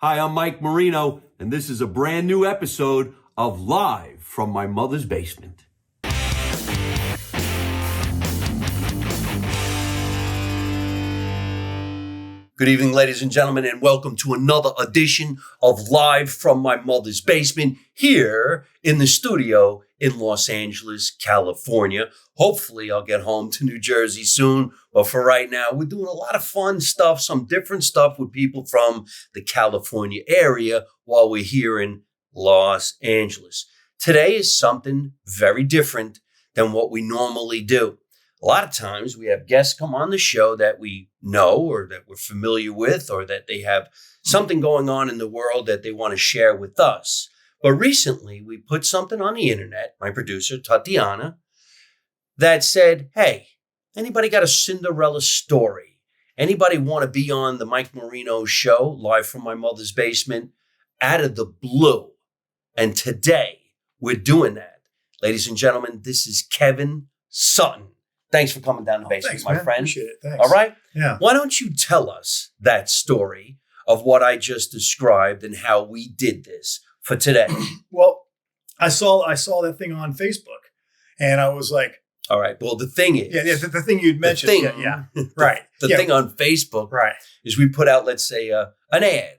Hi, I'm Mike Marino, and this is a brand new episode of Live from My Mother's Basement. Good evening, ladies and gentlemen, and welcome to another edition of Live from My Mother's Basement here in the studio in Los Angeles, California. Hopefully, I'll get home to New Jersey soon, but for right now, we're doing a lot of fun stuff, some different stuff with people from the California area while we're here in Los Angeles. Today is something very different than what we normally do. A lot of times we have guests come on the show that we know or that we're familiar with or that they have something going on in the world that they want to share with us. But recently we put something on the internet, my producer, Tatiana, that said, hey, anybody got a Cinderella story? Anybody want to be on the Mike Marino show, Live from My Mother's Basement, out of the blue? And today we're doing that. Ladies and gentlemen, this is Kevin Sutton. Thanks for coming down the basement, thanks, my man. friend. Appreciate it. Thanks. All right? Yeah. Why don't you tell us that story of what I just described and how we did this for today? Well, I saw that thing on Facebook, and I was like, all right. Well, the thing is. yeah, the thing you'd mentioned. Right. The thing on Facebook is we put out, let's say, an ad.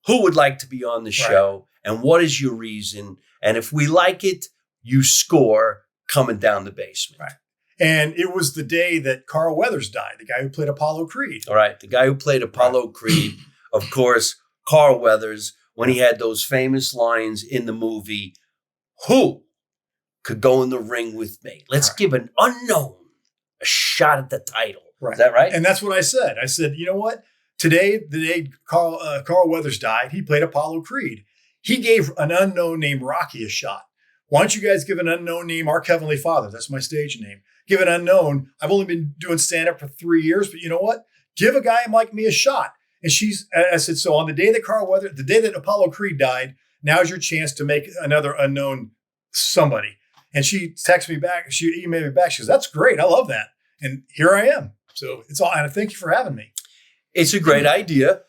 Who would like to be on the show? And what is your reason? And if we like it, you score coming down the basement. Right. And it was the day that Carl Weathers died, the guy who played Apollo Creed. All right. The guy who played Apollo Creed, of course, Carl Weathers, when he had those famous lines in the movie, who could go in the ring with me? Let's give an unknown a shot at the title. Right. Is that right? And that's what I said. I said, you know what? Today, the day Carl Weathers died, he played Apollo Creed. He gave an unknown named Rocky a shot. Why don't you guys give an unknown name Our Heavenly Father? That's my stage name. Give an unknown. I've only been doing stand-up for 3 years, but you know what? Give a guy like me a shot. And I said, so on the day that Apollo Creed died, now's your chance to make another unknown somebody. And she texted me back. She emailed me back. She goes, that's great. I love that. And here I am. So it's all, and thank you for having me. It's a great idea.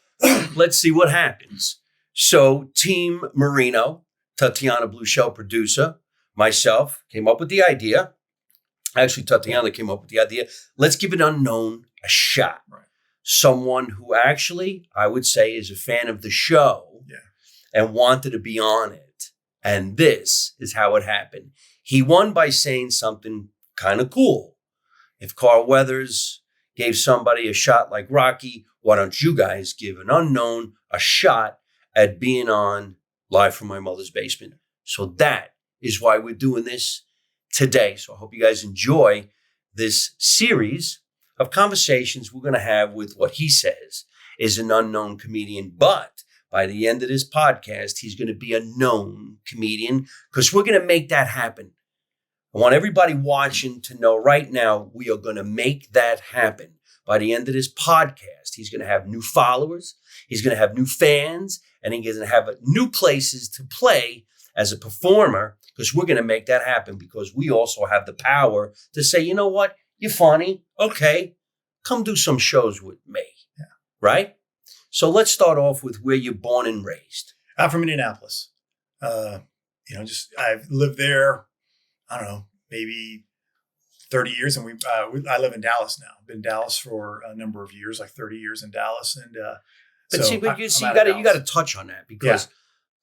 Let's see what happens. So Team Marino, Tatiana Blue Shell producer, myself came up with the idea. Actually, Tatiana came up with the idea. Let's give an unknown a shot. Right. Someone who actually, I would say, is a fan of the show and wanted to be on it. And this is how it happened. He won by saying something kind of cool. If Carl Weathers gave somebody a shot like Rocky, why don't you guys give an unknown a shot at being on Live from My Mother's Basement? So that is why we're doing this today. So I hope you guys enjoy this series of conversations we're going to have with what he says is an unknown comedian. But by the end of this podcast, he's going to be a known comedian because we're going to make that happen. I want everybody watching to know right now, we are going to make that happen. By the end of this podcast, he's going to have new followers. He's going to have new fans, and he's going to have new places to play as a performer, because we're going to make that happen because we also have the power to say, you know what? You're funny. Okay. Come do some shows with me. Yeah. Right? So let's start off with where you're born and raised. I'm from Indianapolis. I've lived there, I don't know, maybe 30 years. And I live in Dallas now. I've been in Dallas for a number of years, like 30 years in Dallas. And you got to touch on that because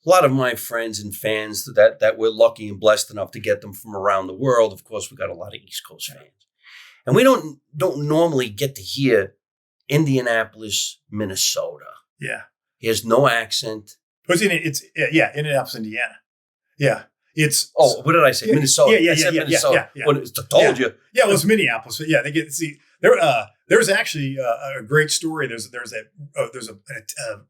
a lot of my friends and fans that we're lucky and blessed enough to get them from around the world. Of course, we got a lot of East Coast fans, and we don't normally get to hear Indianapolis, Minnesota. Yeah, he has no accent. Indianapolis, Indiana. Yeah, it's. Oh, what did I say? Yeah, Minnesota. Yeah, I said Minnesota. Yeah. When I told you. Yeah, well, it's Minneapolis, but yeah, they get to see there. There's actually a great story. There's a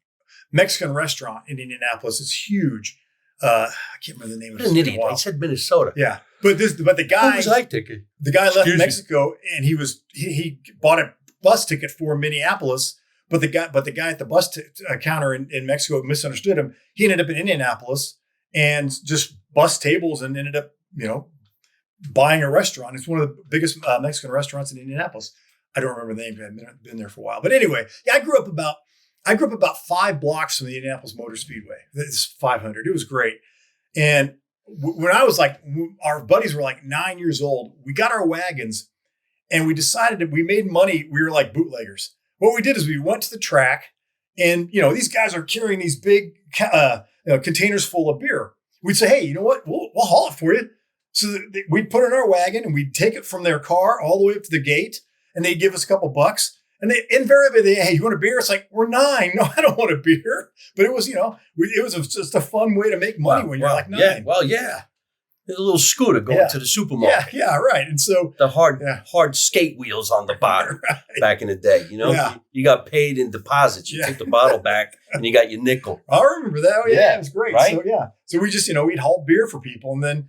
Mexican restaurant in Indianapolis. It's huge. I can't remember the name of it. What an idiot. I said Minnesota. Yeah. But the guy, who was I thinking? The guy left Mexico and he bought a bus ticket for Minneapolis, but the guy at the bus counter in Mexico misunderstood him. He ended up in Indianapolis and just bust tables and ended up, buying a restaurant. It's one of the biggest Mexican restaurants in Indianapolis. I don't remember the name. I've been there for a while. But anyway, yeah, I grew up I grew up about 5 blocks from the Indianapolis Motor Speedway. It's 500. It was great. And when I was like, our buddies were like 9 years old, we got our wagons and we decided that we made money. We were like bootleggers. What we did is we went to the track and, these guys are carrying these big containers full of beer. We'd say, hey, you know what? We'll haul it for you. So we'd put it in our wagon and we'd take it from their car all the way up to the gate and they'd give us a couple bucks. And they invariably, hey, you want a beer? It's like, we're 9. No, I don't want a beer. But it was, it was just a fun way to make money when you're like 9. Yeah, well, yeah. There's a little scooter going to the supermarket. Yeah, right. And so the hard skate wheels on the bottom back in the day. You got paid in deposits. You took the bottle back and you got your nickel. I remember that. Oh, yeah, it was great. Right? So we just, we'd haul beer for people. And then,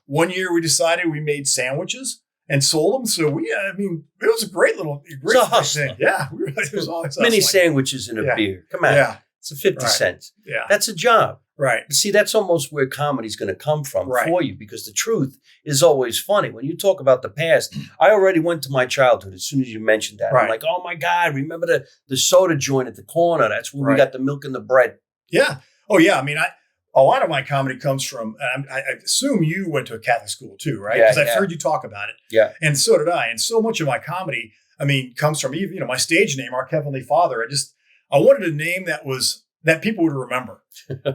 one year we decided we made sandwiches and sold them. So it was a great hustle. thing. Yeah. It was always mini sandwiches and a beer. Come on. Yeah. It's a 50 cents. Yeah. That's a job. Right. See, that's almost where comedy's going to come from for you, because the truth is always funny. When you talk about the past, I already went to my childhood as soon as you mentioned that. Right. I'm like, oh my God, remember the soda joint at the corner? That's where we got the milk and the bread. Yeah. Oh, yeah. I mean, a lot of my comedy comes from, I assume you went to a Catholic school too, right? Because I've heard you talk about it. Yeah. And so did I. And so much of my comedy, comes from even, my stage name, Our Heavenly Father. I wanted a name that people would remember.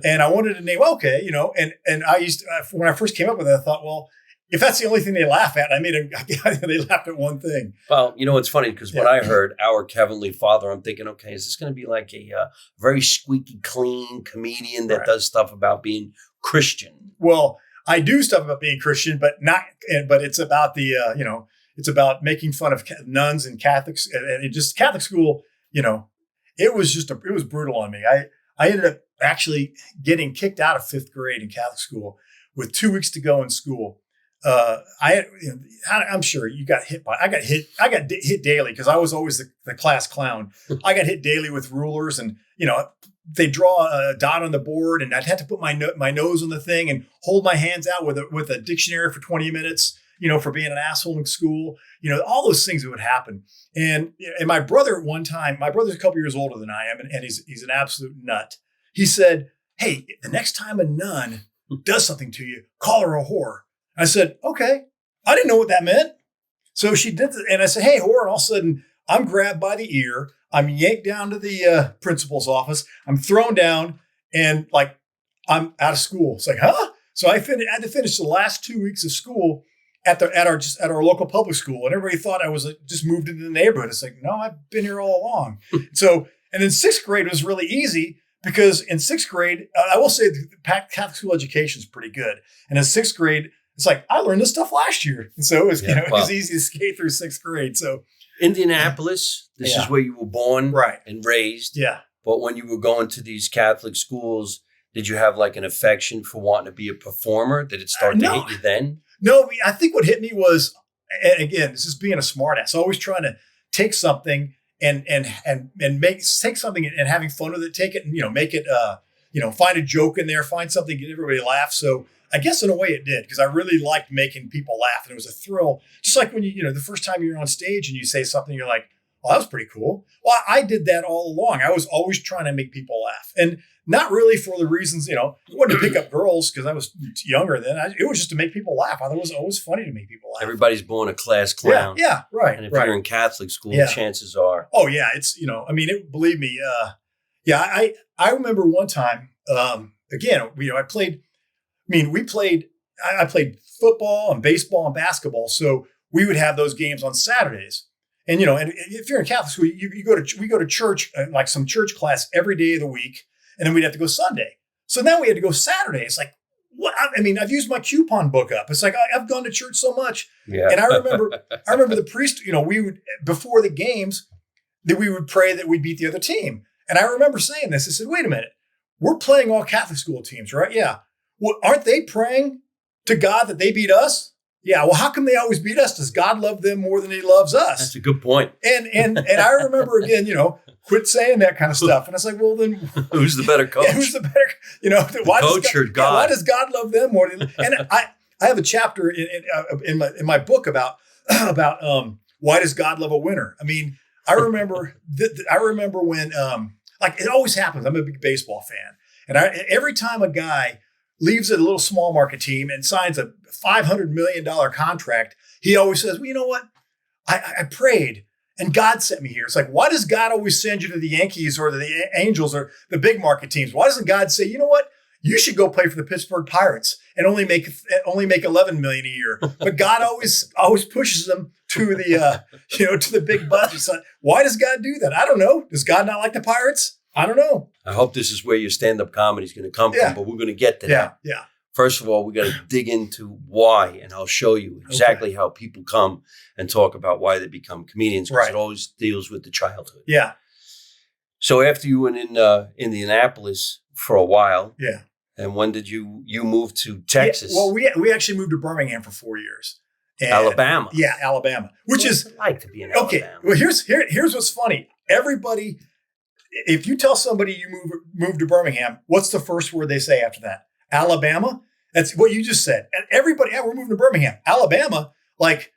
And I wanted a name, and I used to, when I first came up with it, I thought, well, if that's the only thing they laugh at, they laughed at one thing. Well, it's funny because when I heard Our Heavenly Father, I'm thinking, okay, is this going to be like a very squeaky clean comedian that does stuff about being Christian? Well, I do stuff about being Christian, but it's about it's about making fun of nuns and Catholics and just Catholic school, it was brutal on me. I ended up actually getting kicked out of 5th grade in Catholic school with 2 weeks to go in school. I'm sure you got hit I got hit daily because I was always the class clown. I got hit daily with rulers and, they draw a dot on the board and I'd have to put my nose on the thing and hold my hands out with a dictionary for 20 minutes, for being an asshole in school, all those things that would happen. And my brother at one time, my brother's a couple years older than I am, and he's an absolute nut. He said, hey, the next time a nun does something to you, call her a whore. I said, okay. I didn't know what that meant. So she did and I said, hey, whore. And all of a sudden I'm grabbed by the ear. I'm yanked down to the principal's office. I'm thrown down and I'm out of school. It's like, huh? So I had to finish the last 2 weeks of school at our local public school. And everybody thought I was just moved into the neighborhood. It's like, no, I've been here all along. So, and in 6th grade was really easy because in 6th grade, I will say the Catholic school education is pretty good. And in 6th grade, it's like, I learned this stuff last year. And so it was, it was easy to skate through 6th grade. So Indianapolis, this is where you were born and raised. Yeah. But when you were going to these Catholic schools, did you have an affection for wanting to be a performer? Did it start to hit you then? No, I think what hit me was, and again, this is being a smartass, always trying to take something and take something and having fun with it, take it and, make it, find a joke in there, find something, get everybody laugh. So I guess in a way it did, because I really liked making people laugh. And it was a thrill. Just like when the first time you're on stage and you say something, you're like, well, that was pretty cool. Well, I did that all along. I was always trying to make people laugh. And not really for the reasons, I wanted to pick up girls because I was younger then. It was just to make people laugh. I thought it was always funny to make people laugh. Everybody's born a class clown. Yeah, right. And if you're in Catholic school, chances are. Oh, yeah. It's, believe me. I remember one time, again, I played football and baseball and basketball. So we would have those games on Saturdays. And, and if you're in Catholic school, we go to church, like some church class every day of the week. And then we'd have to go Sunday. So now we had to go Saturday. It's like, what? I've used my coupon book up. It's like, I've gone to church so much. Yeah. And I remember the priest, we would, before the games, that we would pray that we beat the other team. And I remember saying this. I said, wait a minute. We're playing all Catholic school teams, right? Yeah. Well, aren't they praying to God that they beat us? Yeah. Well, how come they always beat us? Does God love them more than he loves us? That's a good point. And I remember again, quit saying that kind of stuff. And I was like, well, then who's the better coach? Yeah, who's the better, why coach or God? Why does God love them more than? And I have a chapter in my book about why does God love a winner? I remember when like it always happens. I'm a big baseball fan. And every time a guy leaves a little small market team and signs a $500 million contract, he always says, well, you know what? I prayed and God sent me here. It's like, why does God always send you to the Yankees or the Angels or the big market teams? Why doesn't God say, you know what? You should go play for the Pittsburgh Pirates and only make $11 million a year. But God always pushes them to the to the big budgets. Why does God do that? I don't know. Does God not like the Pirates? I don't know. I hope this is where your stand-up comedy is going to come from, but we're going to get to that. Yeah. First of all, we got to dig into why, and I'll show you exactly how people come and talk about why they become comedians, because it always deals with the childhood. Yeah. So after you were in Indianapolis for a while, and when did you move to Texas? Yeah, well, we actually moved to Birmingham for 4 years. And, Alabama. Yeah, Alabama. Which is like to be in Alabama. Okay. Well, here's what's funny. Everybody, if you tell somebody you move to Birmingham, what's the first word they say after that? Alabama? That's what you just said. And everybody, we're moving to Birmingham. Alabama, like,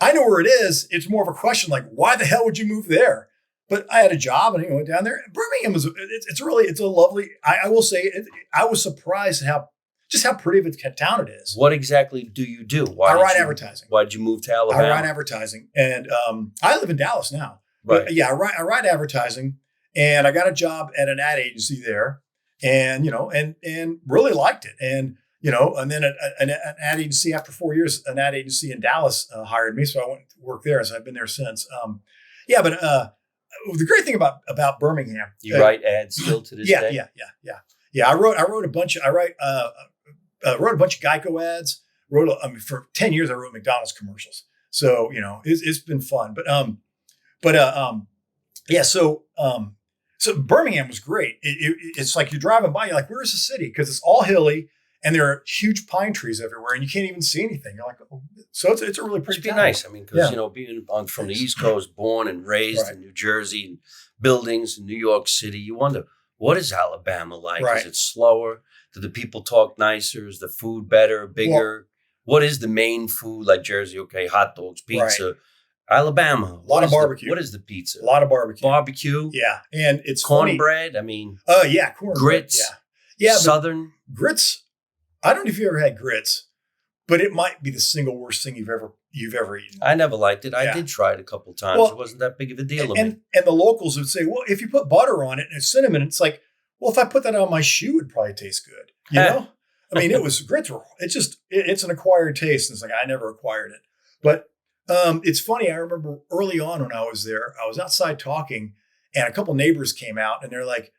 I know where it is. It's more of a question like, why the hell would you move there? But I had a job and I went down there. Birmingham it's a lovely, I will say, I was surprised at how pretty of a town it is. What exactly do you do? I write advertising. Why did you move to Alabama? I write advertising. And I live in Dallas now. Right. But I write advertising. And I got a job at an ad agency there, and and really liked it. And and then an ad agency after 4 years, an ad agency in Dallas hired me, so I went to work there. So I've been there since. But the great thing about Birmingham, you write ads still to this day. Yeah. I wrote a bunch. I wrote a bunch of Geico ads. For 10 years, I wrote McDonald's commercials. So it's been fun. So Birmingham was great. It's like you're driving by, you're like, where's the city? Because it's all hilly and there are huge pine trees everywhere and you can't even see anything. You're like, oh. So it's a really pretty town. Nice. I mean, because, being from the East Coast, born and raised in New Jersey and buildings in New York City, you wonder, what is Alabama like? Is it slower? Do the people talk nicer? Is the food better, bigger? What is the main food like Jersey? Okay, hot dogs, pizza. Right. Alabama. A lot of barbecue. What is the pizza? A lot of barbecue. Barbecue? Yeah. And it's cornbread. I mean, cornbread. Grits. Yeah. Southern. Grits. I don't know if you ever had grits, but it might be the single worst thing you've ever eaten. I never liked it. I did try it a couple of times. Well, it wasn't that big of a deal to me. And the locals would say, well, if you put butter on it and cinnamon, it's like, well, if I put that on my shoe, it'd probably taste good. I mean, grits were, it's an acquired taste. And it's like, I never acquired it. But it's funny. I remember early on when I was there, I was outside talking and a couple neighbors came out and they're like,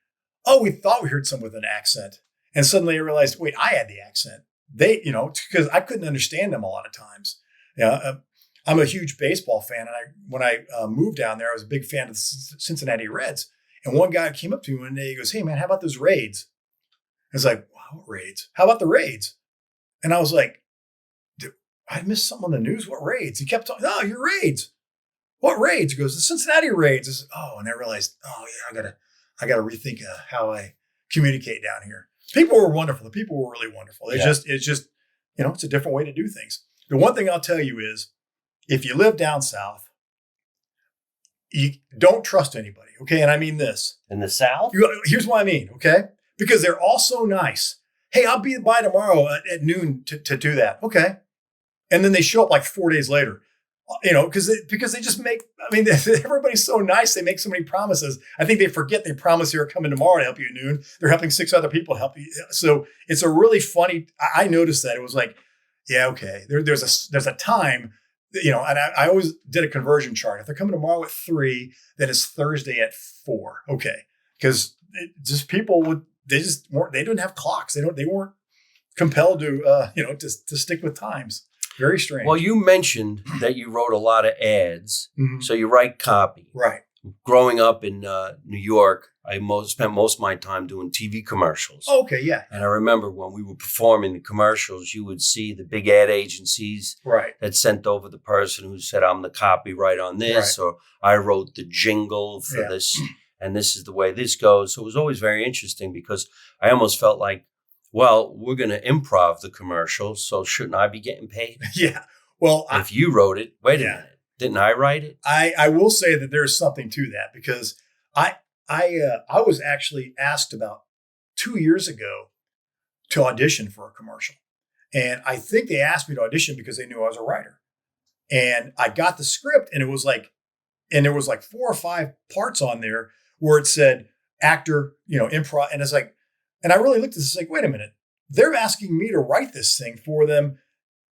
oh, we thought we heard someone with an accent. And suddenly I realized, wait, I had the accent. They, because I couldn't understand them a lot of times. I'm a huge baseball fan. And when I moved down there, I was a big fan of the Cincinnati Reds. And one guy came up to me one day, he goes, hey man, how about those Raids? I was like, wow, what Raids? How about the Raids? And I was like, I missed something on the news. What Raids? He kept talking, no, your Raids. What Raids? He goes, the Cincinnati Raids. I said, and I realized, I gotta rethink how I communicate down here. People were wonderful. The people were really wonderful. It's just, it's a different way to do things. The one thing I'll tell you is, if you live down south, you don't trust anybody. Okay. And I mean this. In the South? Here's what I mean. Okay. Because they're all so nice. Hey, I'll be by tomorrow at noon to do that. Okay. And then they show up like 4 days later, because they just everybody's so nice. They make so many promises. I think they forget they promised you are coming tomorrow to help you at noon. They're helping 6 other people help you. So it's a really funny, I noticed that. It was like, yeah, okay. There's a time, and I always did a conversion chart. If they're coming tomorrow at 3, then it's Thursday at 4. Okay. Because they didn't have clocks. They weren't compelled to stick with times. Very strange. Well, you mentioned that you wrote a lot of ads. Mm-hmm. So you write copy. Right. Growing up in New York, I spent most of my time doing TV commercials. Oh, okay, yeah. And I remember when we were performing the commercials, you would see the big ad agencies that sent over the person who said, I'm the copyright on this, or I wrote the jingle for this, and this is the way this goes. So it was always very interesting because I almost felt like, well, we're going to improv the commercial, so shouldn't I be getting paid? Yeah. Well, if you wrote it, wait a minute. Didn't I write it? I will say that there's something to that because I I was actually asked about 2 years ago to audition for a commercial. And I think they asked me to audition because they knew I was a writer. And I got the script and there was like 4 or 5 parts on there where it said actor, improv. And it's like, and I really looked at this like, wait a minute, they're asking me to write this thing for them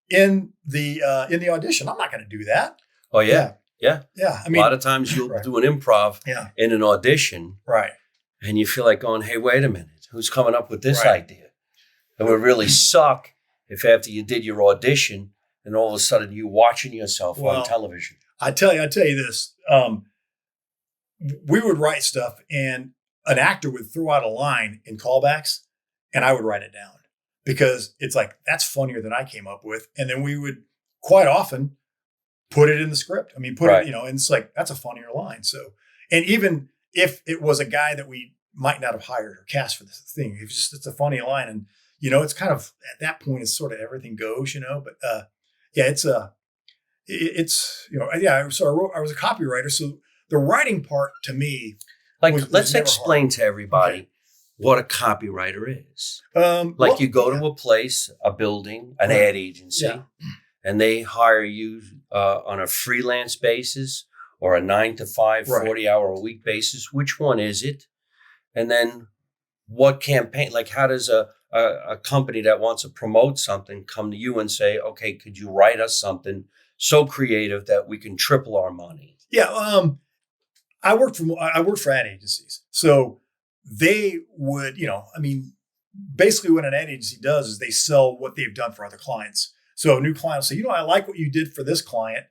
in the audition. I'm not going to do that. Oh yeah. Yeah. Yeah. I a mean, lot of times you'll do an improv in an audition. Right. And you feel like going, hey, wait a minute, who's coming up with this Right. idea? It would really suck if after you did your audition and all of a sudden you watching yourself on television. I tell you this, we would write stuff and an actor would throw out a line in callbacks and I would write it down because it's like, that's funnier than I came up with. And then we would quite often put it in the script. I mean, it, and it's like, that's a funnier line. So, and even if it was a guy that we might not have hired or cast for this thing, it's a funny line. And, it's kind of, at that point, it's sort of everything goes, but so I was a copywriter. So the writing part to me, let's explain to everybody what a copywriter is. You go to a place, a building, an ad agency, and they hire you on a freelance basis or a 9 to 5, 40-hour-a-week basis. Which one is it? And then what campaign, how does a company that wants to promote something come to you and say, okay, could you write us something so creative that we can triple our money? Yeah. I worked for ad agencies. So they would, basically what an ad agency does is they sell what they've done for other clients. So a new client will say, I like what you did for this client.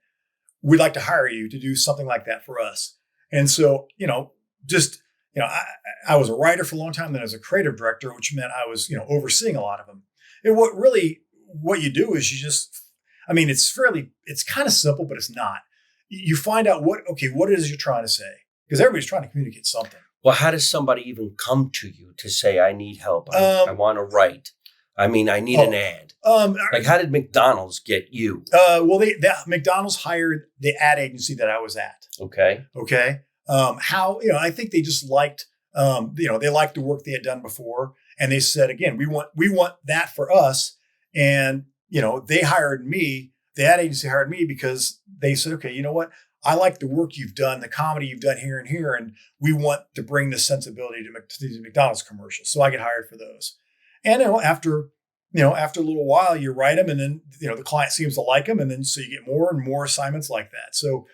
We'd like to hire you to do something like that for us. And so, I was a writer for a long time. Then I was a creative director, which meant I was, overseeing a lot of them. And what you do is it's kind of simple, but it's not. You find out what it is you're trying to say, because everybody's trying to communicate something. Well, how does somebody even come to you to say, I need help? I want to write. I need an ad. How did McDonald's get you? McDonald's hired the ad agency that I was at. Okay. I think they just liked, they liked the work they had done before. And they said, again, we want that for us. And, they hired me, the ad agency hired me because they said, okay, you know what? I like the work you've done, the comedy you've done here and here. And we want to bring this sensibility to these McDonald's commercials. So I get hired for those. And after a little while, you write them, and then the client seems to like them, and then so you get more and more assignments like that. So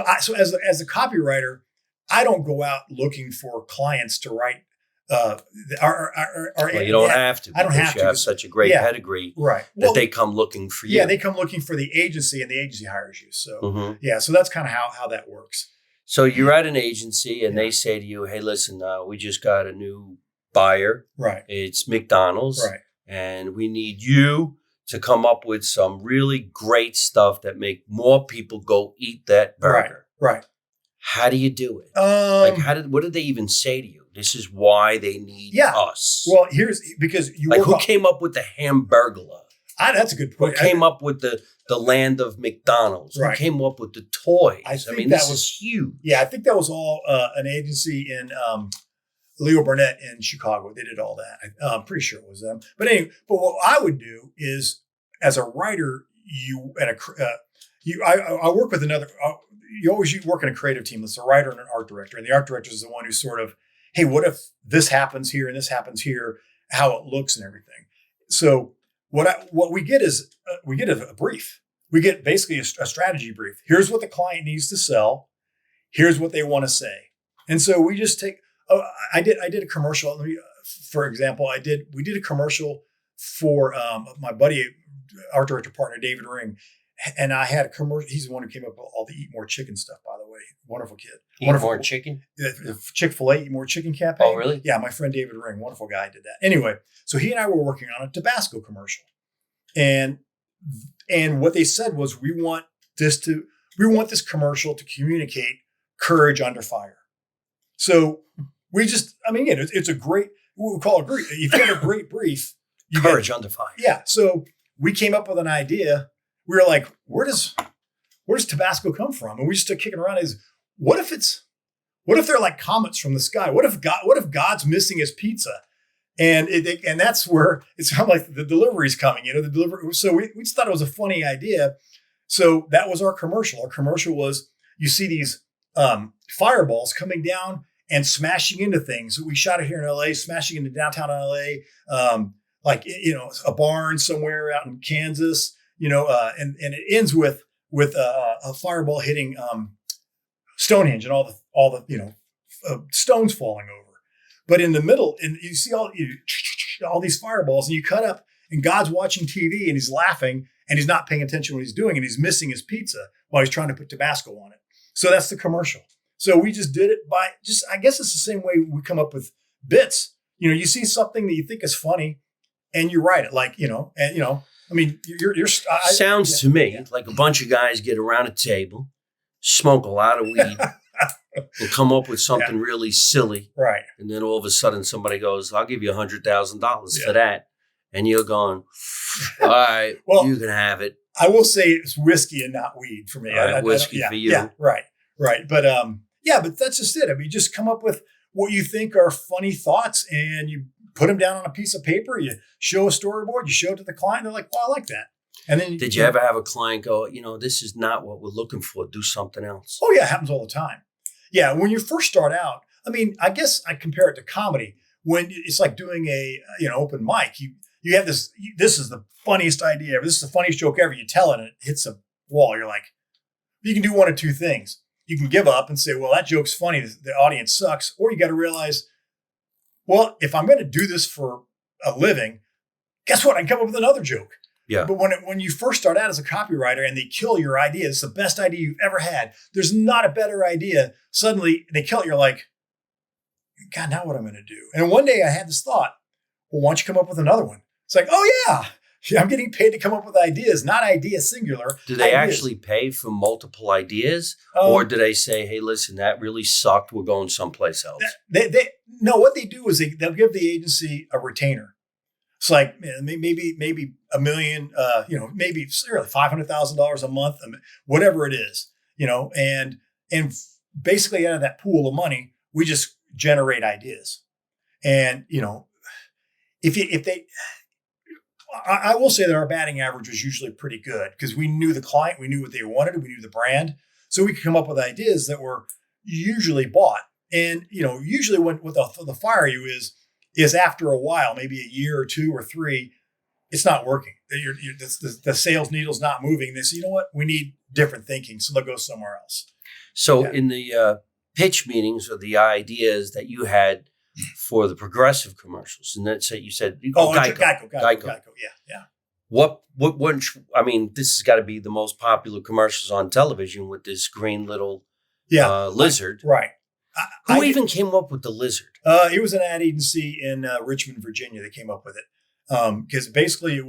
as a copywriter, I don't go out looking for clients to write. You don't have to. I don't have to. You have such a great pedigree, right? That they come looking for you. Yeah, they come looking for the agency, and the agency hires you. So so that's kind of how that works. So you're at an agency, and they say to you, "Hey, listen, we just got a new buyer. Right. It's McDonald's. Right. And we need you to come up with some really great stuff that make more people go eat that burger." Right. How do you do it? What did they even say to you? This is why they need us. Well, because who came up with the Hamburglar? That's a good point. Who came up with the land of McDonald's? Right. Who came up with the toys? This is huge. Yeah, I think that was all an agency in Leo Burnett in Chicago. They did all that. I'm pretty sure it was them. But anyway, what I would do is, as a writer, I work with another. You work in a creative team. It's a writer and an art director, and the art director is the one who sort of, hey, what if this happens here and this happens here? How it looks and everything. So what we get is we get a brief. We get basically a strategy brief. Here's what the client needs to sell. Here's what they want to say. And so we just take. I did a commercial. For example, we did a commercial for my buddy, art director partner David Ring. And I had a commercial. He's the one who came up with all the Eat More Chicken stuff, by the way. Wonderful kid. More chicken? The Chick-fil-A Eat More Chicken campaign. Oh, really? Yeah, my friend David Ring, wonderful guy, did that. Anyway, so he and I were working on a Tabasco commercial. And what they said was, we want this commercial to communicate courage under fire. So we just, it's a great, what we call a great, if you have a great brief. Courage under fire. Yeah. So we came up with an idea. We were like, where does Tabasco come from? And we just started kicking around what if it's What if they're like comets from the sky? What if God's missing his pizza? And that's where it's kind of like the delivery's coming, the delivery. So we just thought it was a funny idea. So that was our commercial. Our commercial was, you see these fireballs coming down and smashing into things. We shot it here in LA, smashing into downtown LA, like, a barn somewhere out in Kansas, and it ends with a fireball hitting Stonehenge and all the stones falling over. But in the middle, and you see all these fireballs, and you cut up, and God's watching TV, and he's laughing, and he's not paying attention to what he's doing, and he's missing his pizza while he's trying to put Tabasco on it. So that's the commercial. So we just did it I guess it's the same way we come up with bits. You see something that you think is funny, and you write it sounds to me like a bunch of guys get around a table, smoke a lot of weed, and come up with something really silly. Right. And then all of a sudden somebody goes, I'll give you $100,000 for that. And you're going, all right, well, you can have it. I will say it's whiskey and not weed for me. All right, whiskey for you. Yeah, right. But but that's just it. I mean, you just come up with what you think are funny thoughts, and you put them down on a piece of paper. You show a storyboard. You show it to the client. They're like, well, I like that. And then did you ever have a client go, this is not what we're looking for. Do something else. Oh yeah, it happens all the time. Yeah, when you first start out, I mean, I guess I compare it to comedy. When it's like doing a open mic, you have this is the funniest idea ever. This is the funniest joke ever. You tell it and it hits a wall. You're like, you can do one of two things. You can give up and say, well, that joke's funny. The audience sucks. Or you got to realize, well, if I'm going to do this for a living, guess what? I can come up with another joke. Yeah. But when you first start out as a copywriter and they kill your idea, it's the best idea you've ever had. There's not a better idea. Suddenly they kill it. You're like, God, now what am I going to do? And one day I had this thought, well, why don't you come up with another one? It's like, oh yeah, I'm getting paid to come up with ideas, not ideas singular. Do they ideas. Actually pay for multiple ideas? Or do they say, hey, listen, that really sucked. We're going someplace else? No, what they do is they'll give the agency a retainer. It's like maybe $1 million, maybe $500,000 a month, whatever it is, and basically out of that pool of money, we just generate ideas. And, I will say that our batting average was usually pretty good because we knew the client, we knew what they wanted, we knew the brand. So we could come up with ideas that were usually bought. And, usually what the fire you is after a while, maybe a year or two or three, it's not working. The sales needle's not moving. They say, you know what? We need different thinking. So they'll go somewhere else. So in the pitch meetings or the ideas that you had for the Progressive commercials, and that's it, you said, Geico. Yeah. What, I mean, this has got to be the most popular commercials on television with this green little lizard. Right. Who even came up with the lizard? It was an ad agency in Richmond, Virginia that came up with it. Because basically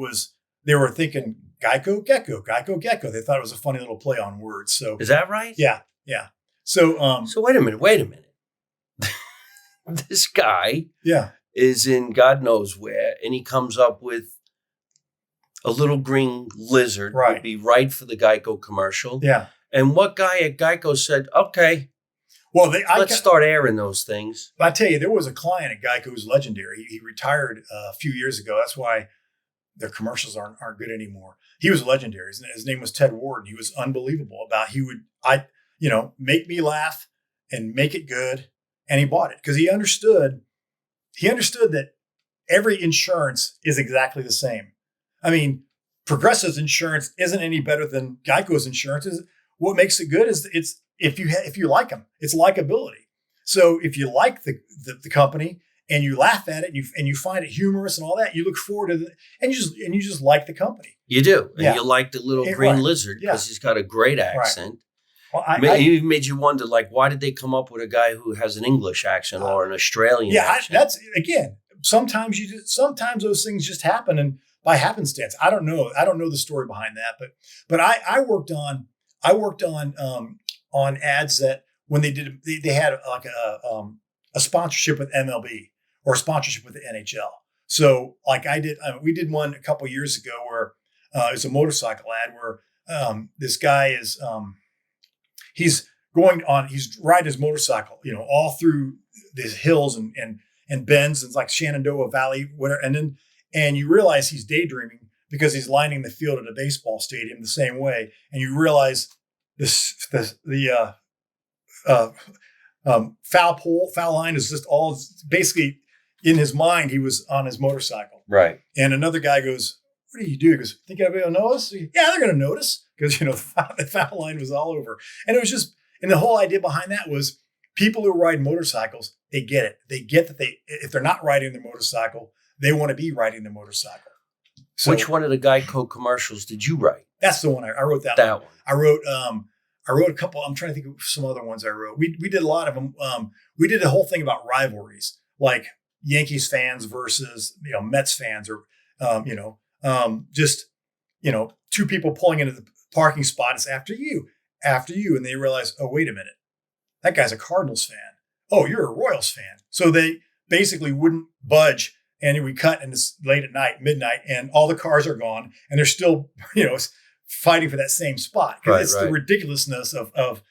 they were thinking Geico, Gecko, Geico, Gecko. They thought it was a funny little play on words. So is that right? Yeah. So wait a minute. This guy is in God knows where, and he comes up with a little green lizard would be right for the Geico commercial. Yeah. And what guy at Geico said, okay, well, let's start airing those things. I tell you, there was a client at Geico who's legendary. He retired a few years ago. That's why their commercials aren't good anymore. He was legendary. His name was Ted Ward, and he was unbelievable about he would make me laugh and make it good. And he bought it because he understood that every insurance is exactly the same. I mean, Progressive's insurance isn't any better than Geico's insurance. What makes it good is it's if you like them, it's likability. So if you like the company and you laugh at it and you find it humorous and all that, you look forward to it and you just like the company. You do, and you like the little green lizard because he's got a great accent. Well, it even made you wonder, like, why did they come up with a guy who has an English accent or an Australian accent? That's again. Sometimes those things just happen, and by happenstance. I don't know the story behind that, but I worked on ads that when they had like a sponsorship with MLB or a sponsorship with the NHL. So like we did one a couple of years ago where it was a motorcycle ad where this guy is. He's he's riding his motorcycle, all through these hills and bends and like Shenandoah Valley, whatever. And you realize he's daydreaming because he's lining the field at a baseball stadium the same way. And you realize the foul line is just all basically in his mind. He was on his motorcycle. Right. And another guy goes, "What do you do?" He goes, "Think everybody will notice?" Yeah, they're going to notice because, the foul line was all over. And it was just, and the whole idea behind that was people who ride motorcycles, they get it. They get that if they're not riding their motorcycle, they want to be riding their motorcycle. So, which one of the Geico commercials did you write? That's the one I wrote. That one. I wrote a couple. I'm trying to think of some other ones I wrote. We did a lot of them. We did a whole thing about rivalries, like Yankees fans versus Mets fans, or just two people pulling into the parking spot. It's after you, and they realize, oh, wait a minute, that guy's a Cardinals fan. Oh, you're a Royals fan. So they basically wouldn't budge. And we cut, and it's late at night, midnight, and all the cars are gone, and they're still, fighting for that same spot because it's the ridiculousness of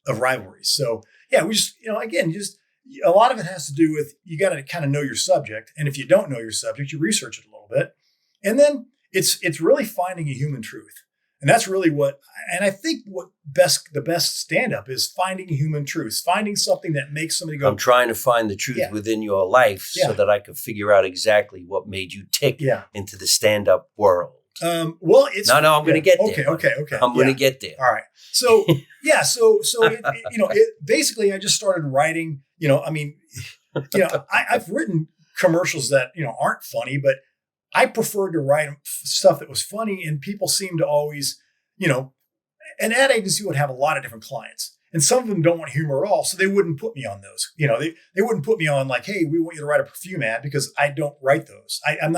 rivalries. So yeah, we just, again, just a lot of it has to do with, you got to kind of know your subject, and if you don't know your subject, you research it a little bit, and then it's really finding a human truth. And that's really and I think the best stand-up is finding human truth, finding something that makes somebody go, I'm trying to find the truth within your life so that I can figure out exactly what made you tick into the stand-up world. Well, it's I'm going to get there. Okay. I'm going to get there. All right. So, basically I just started writing, I've written commercials that, aren't funny, but I preferred to write stuff that was funny, and people seem to always, an ad agency would have a lot of different clients, and some of them don't want humor at all. So they wouldn't put me on those, they wouldn't put me on like, hey, we want you to write a perfume ad, because I don't write those. I'm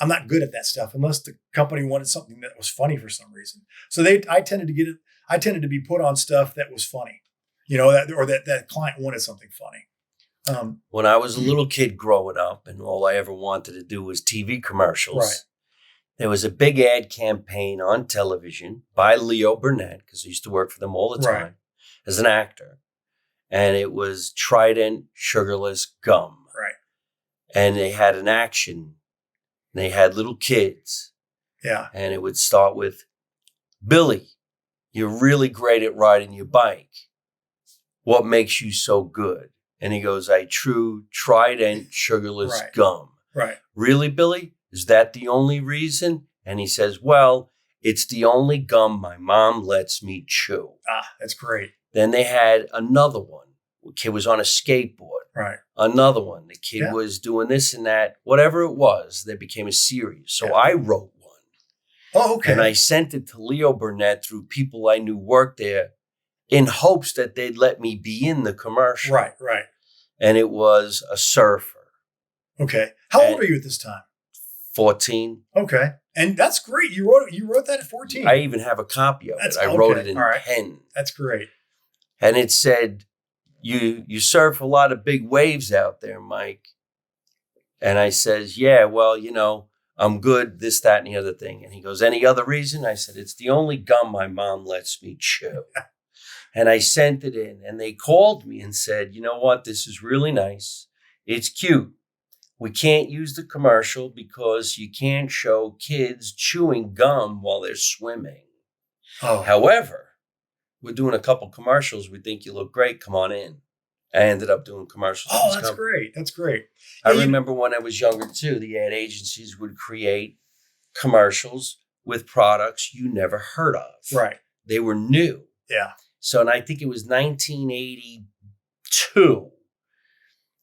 not good at that stuff unless the company wanted something that was funny for some reason. So I tended to be put on stuff that was funny, that client wanted something funny. When I was a little kid growing up, and all I ever wanted to do was TV commercials, right. There was a big ad campaign on television by Leo Burnett, because I used to work for them all the time as an actor. And it was Trident sugarless gum. Right. And they had an action. And they had little kids. Yeah. And it would start with, "Billy, you're really great at riding your bike. What makes you so good?" And he goes, "I chew Trident sugarless gum." Right. "Really, Billy? Is that the only reason?" And he says, "Well, it's the only gum my mom lets me chew." Ah, that's great. Then they had another one. The kid was on a skateboard. Right. Another one. The kid was doing this and that. Whatever it was, that became a series. So I wrote one. Oh, okay. And I sent it to Leo Burnett through people I knew worked there, in hopes that they'd let me be in the commercial. Right. And it was a surfer. Okay. How old are you at this time? 14. Okay. And that's great. You wrote that at 14. I even have a copy of it. I wrote it in pen. That's great. And it said, you surf a lot of big waves out there, Mike. And I says, "Yeah, well, I'm good, this, that, and the other thing." And he goes, "Any other reason?" I said, "It's the only gum my mom lets me chew." And I sent it in, and they called me and said, "You know what? This is really nice. It's cute. We can't use the commercial because you can't show kids chewing gum while they're swimming. Oh. However, we're doing a couple commercials. We think you look great. Come on in." I ended up doing commercials. Oh, that's great. That's great. I remember when I was younger too, the ad agencies would create commercials with products you never heard of. Right. They were new. Yeah. So, and I think it was 1982,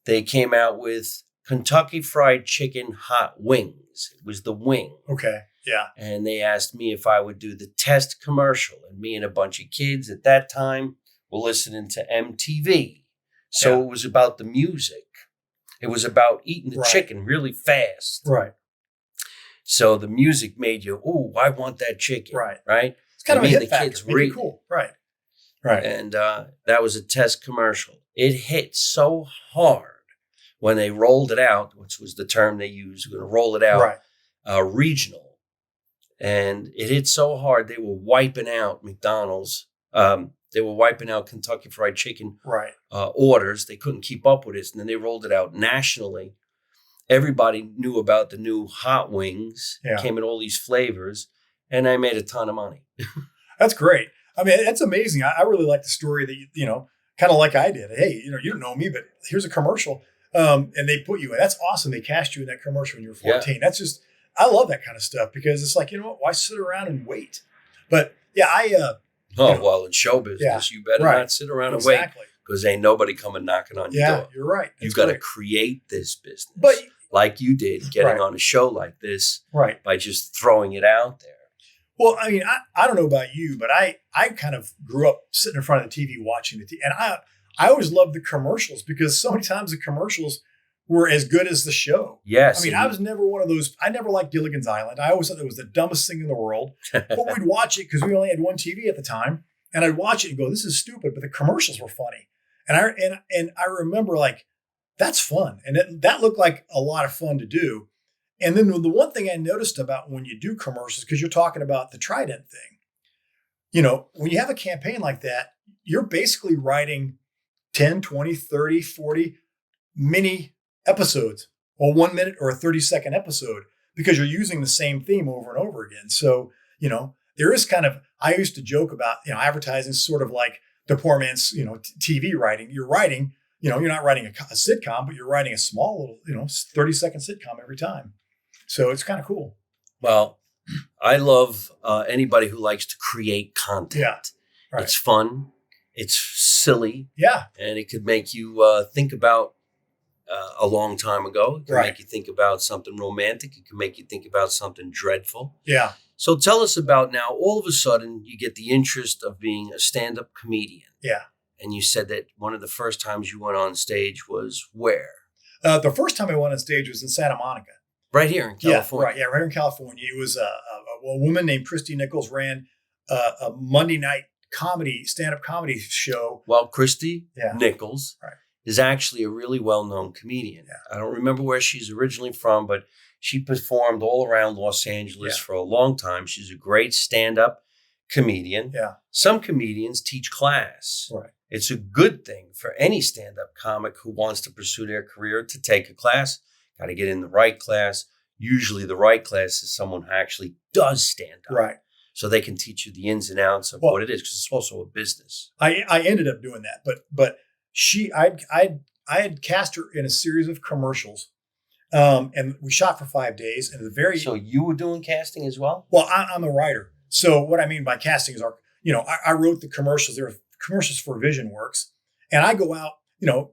they came out with Kentucky Fried Chicken hot wings. It was the wing. Okay. Yeah. And they asked me if I would do the test commercial. And me and a bunch of kids at that time were listening to MTV. So it was about the music. It was about eating the chicken really fast. Right. So the music made you, "Ooh, I want that chicken." Right. Right? It's kind of a hit factor. Make it cool. Right. And that was a test commercial. It hit so hard when they rolled it out, which was the term they used, we're going to roll it out regional. And it hit so hard, they were wiping out McDonald's They were wiping out Kentucky Fried Chicken Right. orders. They couldn't keep up with it. And then they rolled it out nationally. Everybody knew about the new hot wings. Yeah. Came in all these flavors. And I made a ton of money. That's great. I mean, that's amazing. I really like the story that, you know, kind of like I did. Hey, you know, you don't know me, but here's a commercial. And they put you in. That's awesome. They cast you in that commercial when you were 14. Yeah. That's just, I love that kind of stuff because it's like, you know what, why sit around and wait? But yeah, well, in show business, you better not sit around and wait because ain't nobody coming knocking on your door. Yeah, you're right. You've got to create this business. But like you did, getting on a show like this by just throwing it out there. Well, I mean, I don't know about you, but I kind of grew up sitting in front of the TV watching the TV. And I always loved the commercials because so many times the commercials were as good as the show. Yes. I mean, I was never one of those. I never liked Gilligan's Island. I always thought it was the dumbest thing in the world. But we'd watch it because we only had one TV at the time. And I'd watch it and go, this is stupid. But the commercials were funny. And I remember like, that's fun. And that looked like a lot of fun to do. And then the one thing I noticed about when you do commercials, because you're talking about the Trident thing, you know, when you have a campaign like that, you're basically writing 10, 20, 30, 40 mini episodes, or 1 minute or a 30-second episode, because you're using the same theme over and over again. So, you know, there is kind of, I used to joke about, you know, advertising is sort of like the poor man's, you know, TV writing. You're writing, you know, you're not writing a sitcom, but you're writing a small little, you know, 30-second sitcom every time. So it's kind of cool. Well, I love anybody who likes to create content. Yeah, right. It's fun. It's silly. Yeah. And it could make you think about a long time ago. It can make you think about something romantic. It can make you think about something dreadful. Yeah. So tell us about now, all of a sudden, you get the interest of being a stand-up comedian. Yeah. And you said that one of the first times you went on stage was where? The first time I went on stage was in Santa Monica. Right here in California. Yeah, right here in California. It was a woman named Christy Nichols ran a Monday night stand-up comedy show. Well, Christy Nichols is actually a really well-known comedian. Yeah. I don't remember where she's originally from, but she performed all around Los Angeles for a long time. She's a great stand-up comedian. Yeah. Some comedians teach class. Right. It's a good thing for any stand-up comic who wants to pursue their career to take a class. Got to get in the right class. Usually the right class is someone who actually does stand up. Right. So they can teach you the ins and outs of what it is, because it's also a business. I ended up doing that, but I had cast her in a series of commercials, and we shot for 5 days. And So you were doing casting as well? Well, I'm a writer. So what I mean by casting is I wrote the commercials. There are commercials for VisionWorks, and I go out, you know,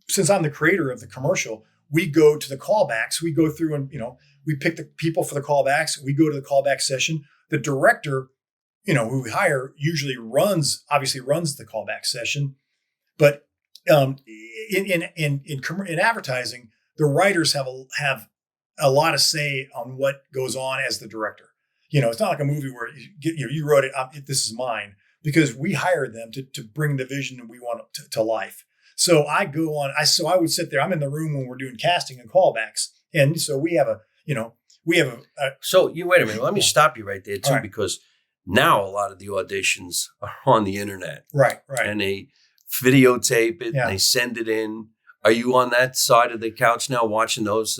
since I'm the creator of the commercial, we go to the callbacks. We go through and, you know, we pick the people for the callbacks. We go to the callback session. The director, you know, who we hire usually runs the callback session. But in advertising, the writers have a lot of say on what goes on as the director. You know, it's not like a movie where you wrote it, this is mine, because we hired them to bring the vision that we want to life. So I would sit there. I'm in the room when we're doing casting and callbacks. And so we have So you wait a minute. Let me stop you right there too, because now a lot of the auditions are on the internet. Right. And they videotape it and they send it in. Are you on that side of the couch now watching those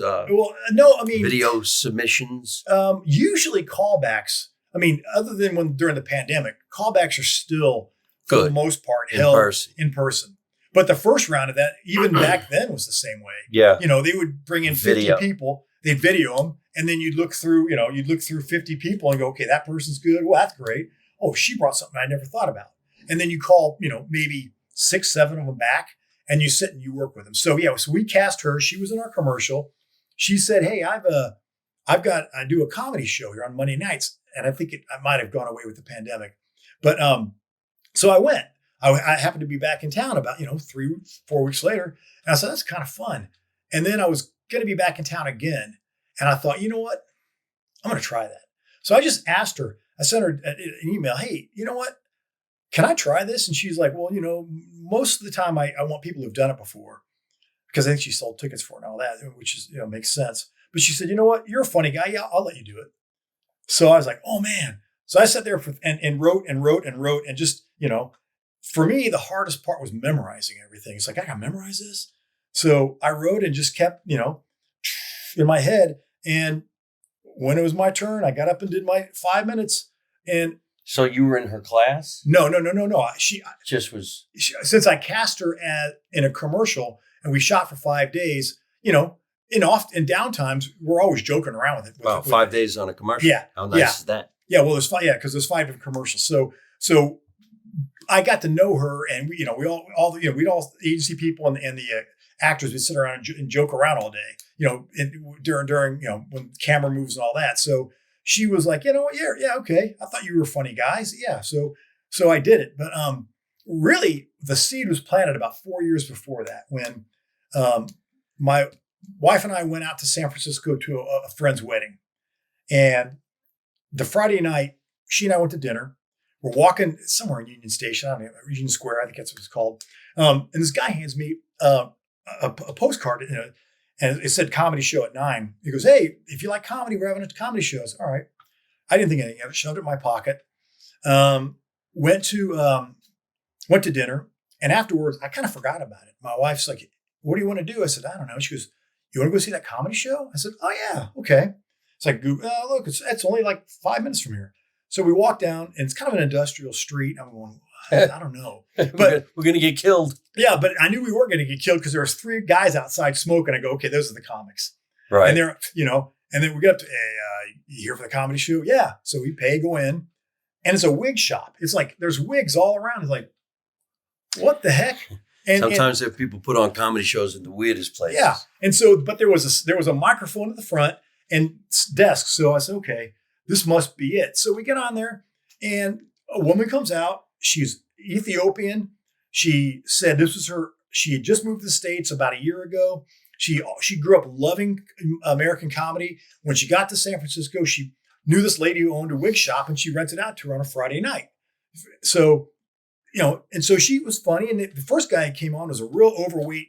video submissions? Usually callbacks, I mean, other than during the pandemic, callbacks are still, for the most part, held in person. But the first round of that, even back then, was the same way. Yeah. You know, they would bring in 50 people, they'd video them, and then you'd look through 50 people and go, okay, that person's good. Well, that's great. Oh, she brought something I never thought about. And then you call, you know, maybe 6, 7 of them back, and you sit and you work with them. So so we cast her. She was in our commercial. She said, hey, I do a comedy show here on Monday nights. And I think I might have gone away with the pandemic. But so I went. I happened to be back in town about, 3-4 weeks later. And I said, that's kind of fun. And then I was going to be back in town again. And I thought, you know what? I'm going to try that. So I just asked her, I sent her an email. Hey, you know what? Can I try this? And she's like, well, most of the time I want people who've done it before, because I think she sold tickets for it and all that, which is, makes sense. But she said, you know what? You're a funny guy. Yeah, I'll let you do it. So I was like, oh man. So I sat there and wrote and just, for me, the hardest part was memorizing everything. It's like, I got to memorize this. So I wrote and just kept, in my head. And when it was my turn, I got up and did my 5 minutes. And so you were in her class? No. She just was. Since I cast her in a commercial and we shot for 5 days, in downtimes, we're always joking around with it. Wow, 5 days on a commercial. Yeah. How nice is that? Yeah. Well, because there's 5 different commercials. So I got to know her, and we'd all agency people and the actors would sit around and joke around all day, during when the camera moves and all that. So she was like, yeah, okay. I thought you were funny guys. Yeah. So I did it. But really the seed was planted about 4 years before that, when my wife and I went out to San Francisco to a friend's wedding. And the Friday night, she and I went to dinner. We're walking somewhere in Union Station, Union Square, I think that's what it's called. And this guy hands me a postcard, and it said comedy show at 9. He goes, "Hey, if you like comedy, we're having a comedy show." I said, "All right." I didn't think anything of it. Shoved it in my pocket. Went to dinner, and afterwards, I kind of forgot about it. My wife's like, "What do you want to do?" I said, "I don't know." She goes, "You want to go see that comedy show?" I said, "Oh yeah, okay." It's like, look, it's only like 5 minutes from here. So we walk down, and it's kind of an industrial street. I'm going, I don't know, but we're gonna get killed. Yeah, but I knew we weren't going to get killed because there was 3 guys outside smoking. I go, okay, those are the comics, right? And they're, and then we get up to, hey, you here for the comedy show? Yeah. So we pay, go in, and it's a wig shop. It's like there's wigs all around. It's like, what the heck? And sometimes if people put on comedy shows in the weirdest places. Yeah, and so, but there was a microphone at the front and desk. So I said, okay, this must be it. So we get on there, and a woman comes out. She's Ethiopian. She said this was her. She had just moved to the States about a year ago. She grew up loving American comedy. When she got to San Francisco, she knew this lady who owned a wig shop, and she rented out to her on a Friday night. So, and so she was funny. And the first guy who came on was a real overweight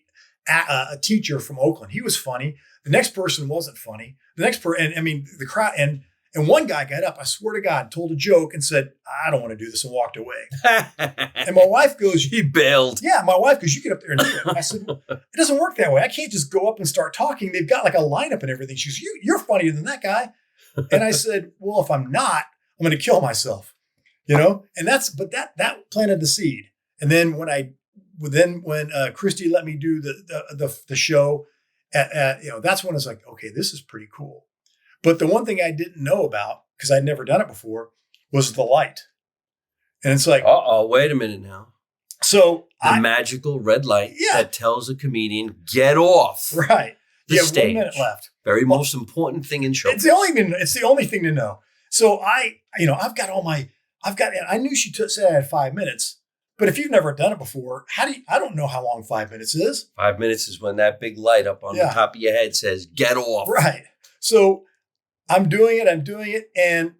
a teacher from Oakland. He was funny. The next person wasn't funny. The next person, the crowd, and one guy got up, I swear to God, told a joke and said, "I don't want to do this," and walked away. And my wife goes, he bailed. Yeah, my wife goes, "You get up there and do it." And I said, "It doesn't work that way. I can't just go up and start talking. They've got like a lineup and everything." She goes, "You're funnier than that guy." And I said, "Well, if I'm not, I'm going to kill myself." And that planted the seed. And then when Christy let me do the show, that's when it's like, okay, this is pretty cool. But the one thing I didn't know about, because I'd never done it before, was the light. And it's like, wait a minute now. So the magical red light that tells a comedian, get off. Right. The stage. 1 minute left. Most important thing in show. It's the only thing to know. So I knew she said I had 5 minutes, but if you've never done it before, I don't know how long 5 minutes is. 5 minutes is when that big light up on the top of your head says, get off. Right. So I'm doing it. And,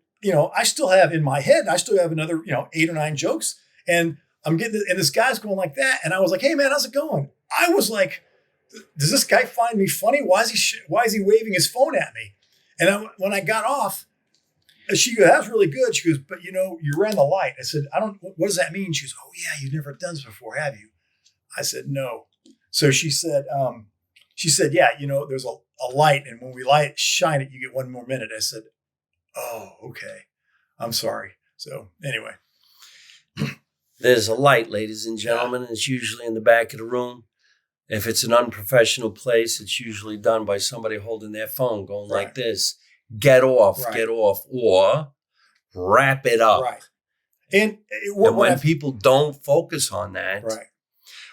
I still have in my head, another, 8 or 9 jokes, and I'm getting, and this guy's going like that. And I was like, "Hey man, how's it going?" I was like, does this guy find me funny? Why is he waving his phone at me? And when I got off, she goes, "That's really good." She goes, "But you ran the light." I said, what does that mean?" She goes, "Oh yeah, you've never done this before, have you?" I said, "No." So she said, "Yeah, there's a light, and when we shine it, you get 1 more minute." I said, "Oh, okay. I'm sorry." So anyway. There's a light, ladies and gentlemen, and it's usually in the back of the room. If it's an unprofessional place, it's usually done by somebody holding their phone going like this. Get off, get off, or wrap it up. Right. And when people don't focus on that,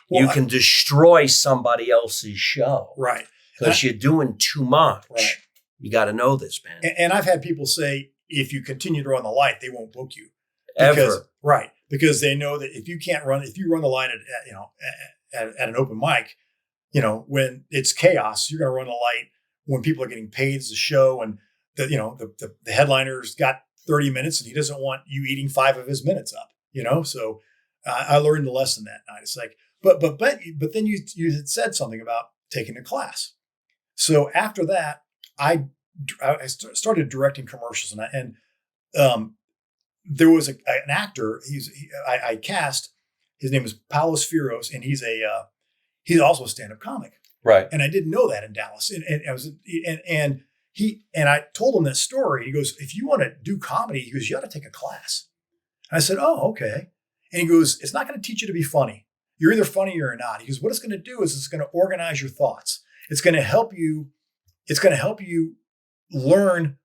you can destroy somebody else's show. Right. Because you're doing too much. Right. You got to know this, man. And I've had people say, if you continue to run the light, they won't book you. Ever. Right. Because they know that if you run the light at an open mic, when it's chaos, you're going to run the light when people are getting paid as a show, and the headliner's got 30 minutes and he doesn't want you eating 5 of his minutes up, So I learned the lesson that night. It's like, but then you had said something about taking a class. So after that, I started directing commercials, and there was an actor I cast, His name is Paulo Spiros, and he's also a stand-up comic. Right. And I didn't know that in Dallas. And I told him that story. He goes, if you want to do comedy, he goes, you ought to take a class. And I said, oh, okay. And he goes, it's not going to teach you to be funny. You're either funny or not. He goes, what it's going to do is it's going to organize your thoughts. It's going to help you. It's going to help you learn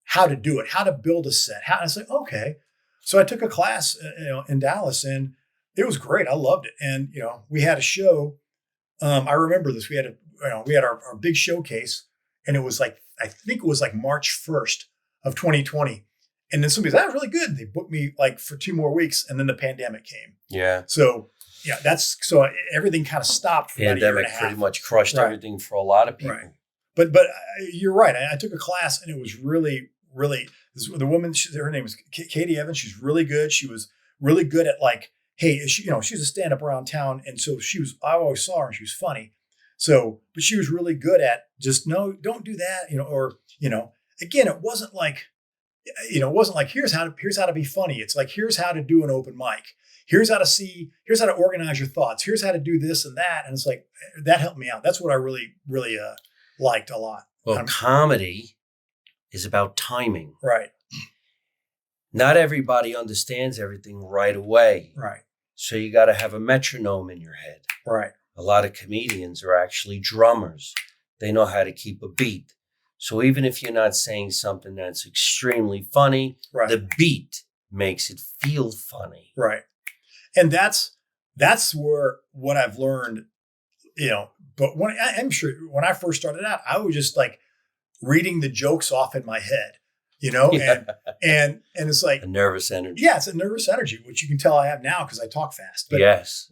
how to do it, how to build a set. And I was like, okay. So I took a class, in Dallas, and it was great. I loved it. And, we had a show. I remember this. We had our big showcase, and it was like, I think it was like March 1st of 2020. And then somebody said, that was really good. And they booked me like for 2 more weeks, and then the pandemic came. Yeah. So so everything kind of stopped for about a year and a half. Pretty much crushed everything for a lot of people. Right. But you're right. I took a class, and it was really, really, the woman, her name was Katie Evans. She's really good. She was really good at like, hey, she's a stand-up around town. And so I always saw her, and she was funny. So, but she was really good at just, no, don't do that, again, it wasn't like, here's how to be funny. It's like, here's how to do an open mic. Here's how to organize your thoughts. Here's how to do this and that. And it's like, that helped me out. That's what I really, really liked a lot. Well, comedy is about timing. Right. Not everybody understands everything right away. Right. So you got to have a metronome in your head. Right. A lot of comedians are actually drummers. They know how to keep a beat. So even if you're not saying something that's extremely funny, the beat makes it feel funny. Right. And that's where what I've learned, but I'm sure when I first started out, I was just like reading the jokes off in my head, and it's like a nervous energy. Yeah, it's a nervous energy, which you can tell I have now because I talk fast. But, yes.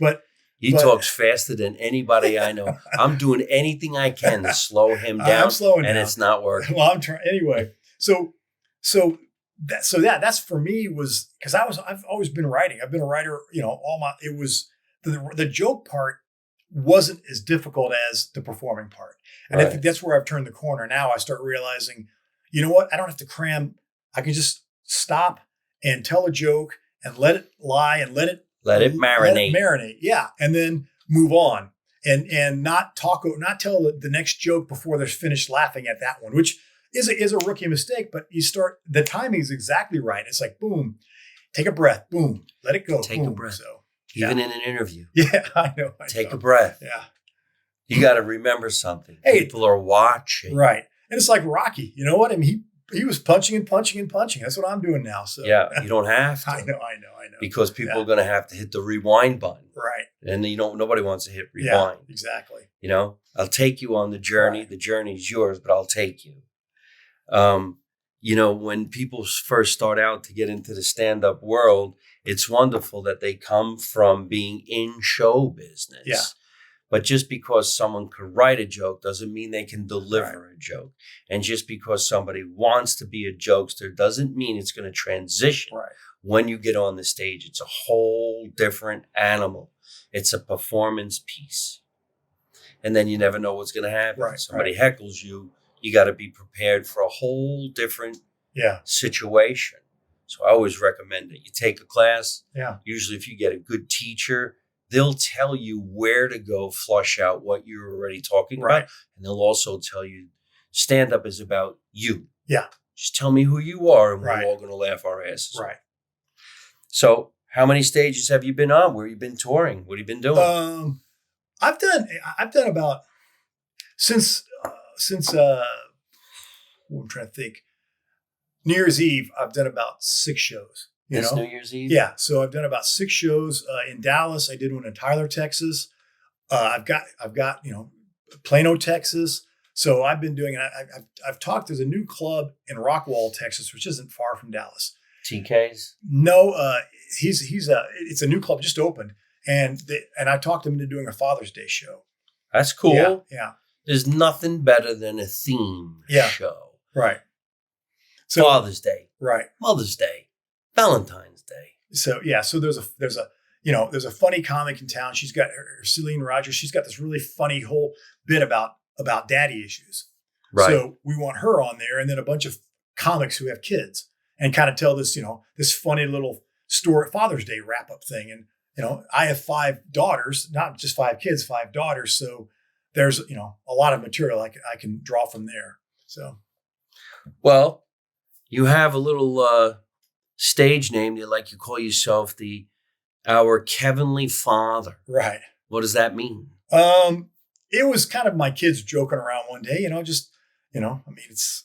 He But talks faster than anybody I know. I'm doing anything I can to slow him down. I'm slowing down. It's not working. Well, I'm trying anyway. That's for me was because I've always been writing. I've been a writer, it was the joke part wasn't as difficult as the performing part. And I think that's where I've turned the corner. Now I start realizing, you know what? I don't have to cram. I can just stop and tell a joke and let it lie and let it marinate. Yeah. And then move on and not tell the next joke before they're finished laughing at that one, which is a rookie mistake, but the timing is exactly right. It's like, boom, take a breath, boom, let it go. Take a breath. So, even in an interview. Yeah, I know. Take a breath. Yeah. You got to remember something. Hey, people are watching. Right. And it's like Rocky. You know what? I mean, he was punching and punching and punching. That's what I'm doing now. So yeah, you don't have to. I know. Because people are going to have to hit the rewind button. Right. And nobody wants to hit rewind. Yeah, exactly. I'll take you on the journey. Right. The journey's yours, but I'll take you. When people first start out to get into the stand-up world, it's wonderful that they come from being in show business. Yeah. But just because someone could write a joke doesn't mean they can deliver a joke. And just because somebody wants to be a jokester doesn't mean it's going to transition. Right. When you get on the stage, it's a whole different animal. It's a performance piece. And then you never know what's going to happen. Right. Somebody heckles you. You got to be prepared for a whole different situation. So I always recommend that you take a class. Yeah. Usually if you get a good teacher, they'll tell you where to go flush out what you're already talking about. And they'll also tell you stand-up is about you. Yeah. Just tell me who you are and we're all going to laugh our asses. Right. So how many stages have you been on? Where have you been touring? What have you been doing? I've done about since I'm trying to think. New Year's Eve, I've done about 6 shows. New Year's Eve? Yeah. So I've done about 6 shows in Dallas. I did one in Tyler, Texas. I've got Plano, Texas. So I've been doing it. I've talked. There's a new club in Rockwall, Texas, which isn't far from Dallas. TK's? No, it's a new club just opened, and I talked him into doing a Father's Day show. That's cool. Yeah. There's nothing better than a theme show. Right. So, Father's Day. Right. Mother's Day. Valentine's Day. So there's a funny comic in town. She's got her Celine Rogers. She's got this really funny whole bit about daddy issues. Right. So we want her on there, and then a bunch of comics who have kids, and kind of tell this this funny little story Father's Day wrap up thing. I have 5 daughters, not just 5 kids, 5 daughters. So there's, a lot of material I can draw from there. So. Well, you have a little stage name. You call yourself our Heavenly Father. Right. What does that mean? It was kind of my kids joking around one day, it's,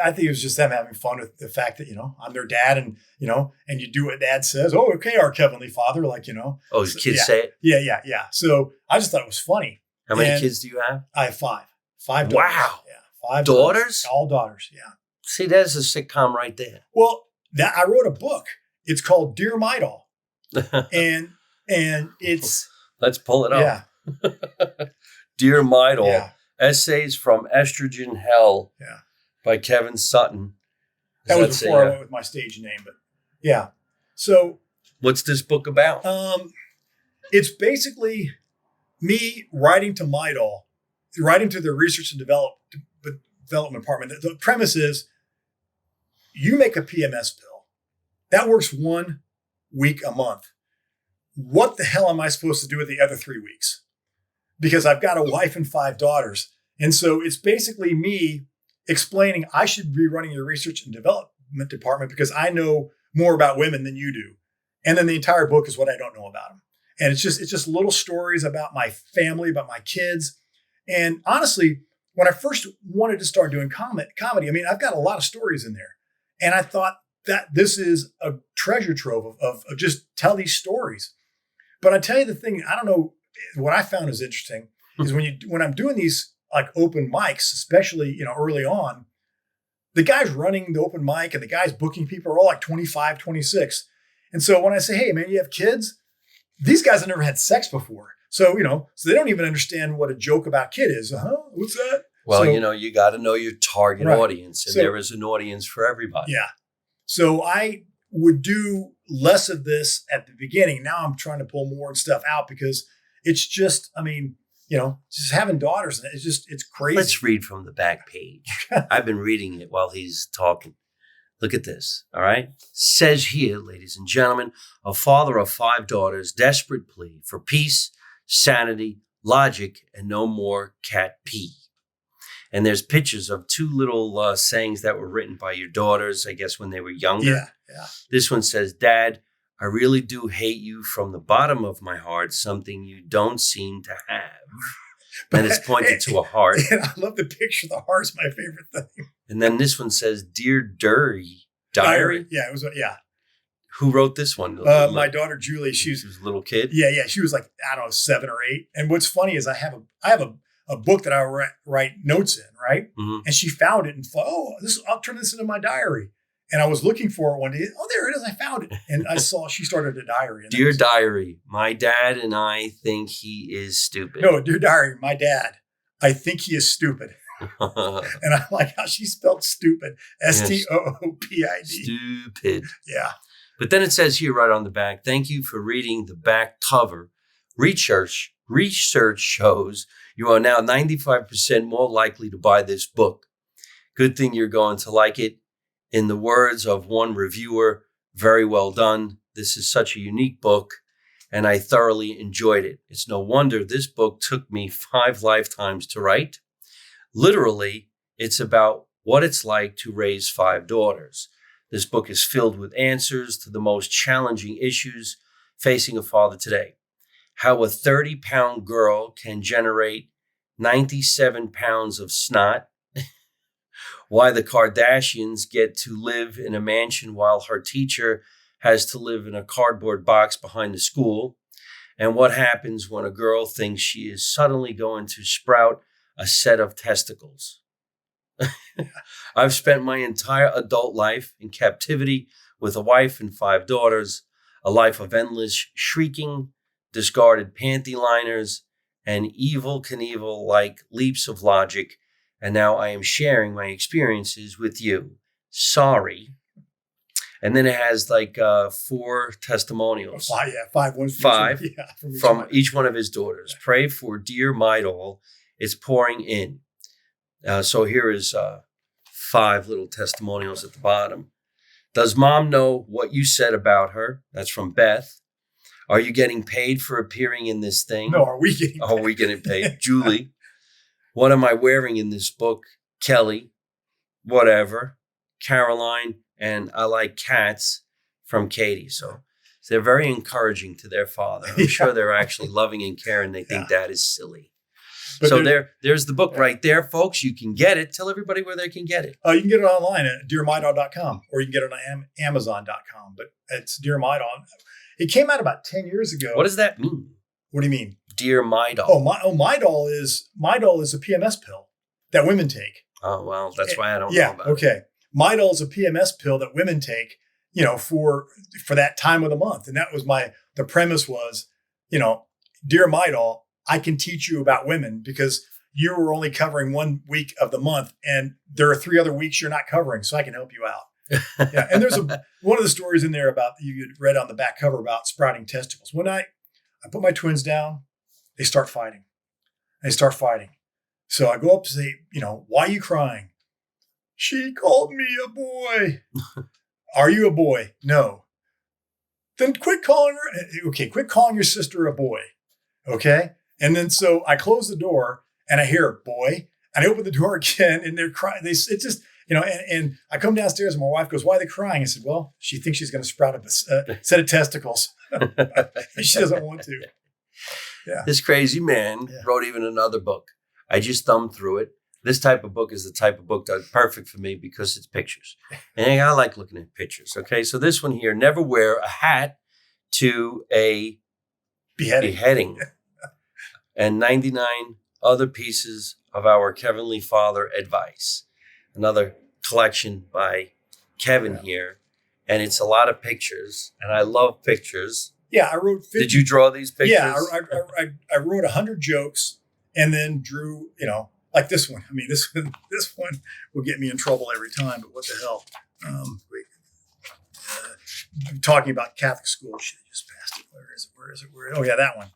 I think it was just them having fun with the fact that, I'm their dad and you do what dad says. Oh, okay, our Heavenly Father, Oh, his kids say it? Yeah. So I just thought it was funny. How many kids do you have? I have 5. 5 daughters. Wow. Yeah. 5 daughters? All daughters. Yeah. See, that's a sitcom right there. Well, I wrote a book. It's called Dear My Doll. and it's. Let's pull it up. Yeah. Dear My Doll. Yeah. Essays from Estrogen Hell. Yeah. By Kevin Sutton. That was before I went with my stage name, but yeah. So. What's this book about? It's basically me writing to my doll, writing to the research and development department. The premise is you make a PMS pill. That works 1 week a month. What the hell am I supposed to do with the other 3 weeks? Because I've got a wife and 5 daughters. And so it's basically me explaining I should be running your research and development department because I know more about women than you do. And then the entire book is what I don't know about them. And it's just little stories about my family, about my kids. And honestly, when I first wanted to start doing comedy, I've got a lot of stories in there. And I thought that this is a treasure trove of just tell these stories. But I tell you the thing, I don't know, what I found is interesting is when I'm doing these like open mics, especially, early on, the guys running the open mic and the guys booking people are all like 25, 26. And so when I say, hey, man, you have kids? These guys have never had sex before. So, so they don't even understand what a joke about kid is. What's that? Well, you got to know your target audience, and there is an audience for everybody. Yeah. So I would do less of this at the beginning. Now I'm trying to pull more stuff out because it's just, just having daughters, it's crazy. Let's read from the back page. I've been reading it while he's talking. Look at this, all right? Says here, ladies and gentlemen, a father of 5 daughters, desperate plea for peace, sanity, logic, and no more cat pee. And there's pictures of 2 little sayings that were written by your daughters, I guess, when they were younger. Yeah. This one says, Dad, I really do hate you from the bottom of my heart, something you don't seem to have. And it's pointed to a heart. And I love the picture. The heart's my favorite thing. And then this one says, Dear Diary? Yeah, it was, yeah. Who wrote this one? My daughter, Julie. She was a little kid? Yeah. She was like, I don't know, 7 or 8. And what's funny is I have a book that I write notes in, right? Mm-hmm. And she found it and thought, I'll turn this into my diary. And I was looking for it one day. Oh, there it is. I found it. And I saw she started a diary. Dear Diary, my dad and I think he is stupid. No, Dear Diary, my dad, I think he is stupid. And I like how she spelled stupid. STOOPID. Stupid. Yeah. But then it says here right on the back, thank you for reading the back cover. Research shows you are now 95% more likely to buy this book. Good thing you're going to like it. In the words of one reviewer, very well done. This is such a unique book, and I thoroughly enjoyed it. It's no wonder this book took me 5 lifetimes to write. Literally, it's about what it's like to raise 5 daughters. This book is filled with answers to the most challenging issues facing a father today. How a 30-pound girl can generate 97 pounds of snot. Why the Kardashians get to live in a mansion while her teacher has to live in a cardboard box behind the school. And what happens when a girl thinks she is suddenly going to sprout a set of testicles. I've spent my entire adult life in captivity with a wife and 5 daughters, a life of endless shrieking, discarded panty liners, and Evel Knievel-like leaps of logic. And now I am sharing my experiences with you. Sorry. And then it has like 4 testimonials. 5 from each one of his daughters. Yeah. Pray for dear my doll. It's pouring in. So here is 5 little testimonials at the bottom. Does mom know what you said about her? That's from Beth. Are you getting paid for appearing in this thing? No, are we getting paid? Are we getting paid? Julie, what am I wearing in this book? Kelly, whatever. Caroline, and I like cats from Katie. So they're very encouraging to their father. I'm sure they're actually loving and caring. They think Dad is silly. But so there's the book right there, folks. You can get it. Tell everybody where they can get it. You can get it online at dearmydog.com, or you can get it on amazon.com. But it's Dear My Dog. It came out about 10 years ago. What does that mean? What do you mean? Dear My Dog. My Doll is a PMS pill that women take. Oh, well, that's why I don't know about it. Okay. My Doll is a PMS pill that women take, for that time of the month. And that was the premise was, Dear My Doll, I can teach you about women because you were only covering 1 week of the month and there are 3 other weeks you're not covering. So I can help you out. Yeah. And there's one of the stories in there about you read on the back cover about sprouting testicles. One night I put my twins down, they start fighting. So I go up to say, why are you crying? She called me a boy. Are you a boy? No. Then quit calling her. Okay. Quit calling your sister a boy. Okay. And then so I close the door and I hear boy, and I open the door again and they're crying. It's just, and I come downstairs and my wife goes, why are they crying? I said, well, she thinks she's going to sprout a set of testicles. She doesn't want to. Yeah. This crazy man wrote even another book. I just thumbed through it. This type of book is the type of book that's perfect for me because it's pictures. And I like looking at pictures. Okay. So this one here, never wear a hat to a beheading. And 99 other pieces of our Heavenly Father advice. Another collection by Kevin here. And it's a lot of pictures. And I love pictures. Yeah, I wrote 50. Did you draw these pictures? Yeah, I wrote 100 jokes and then drew, like this one. I mean, this one will get me in trouble every time, but what the hell? Talking about Catholic school. Should have just passed it. Where is it? Oh, yeah, that one.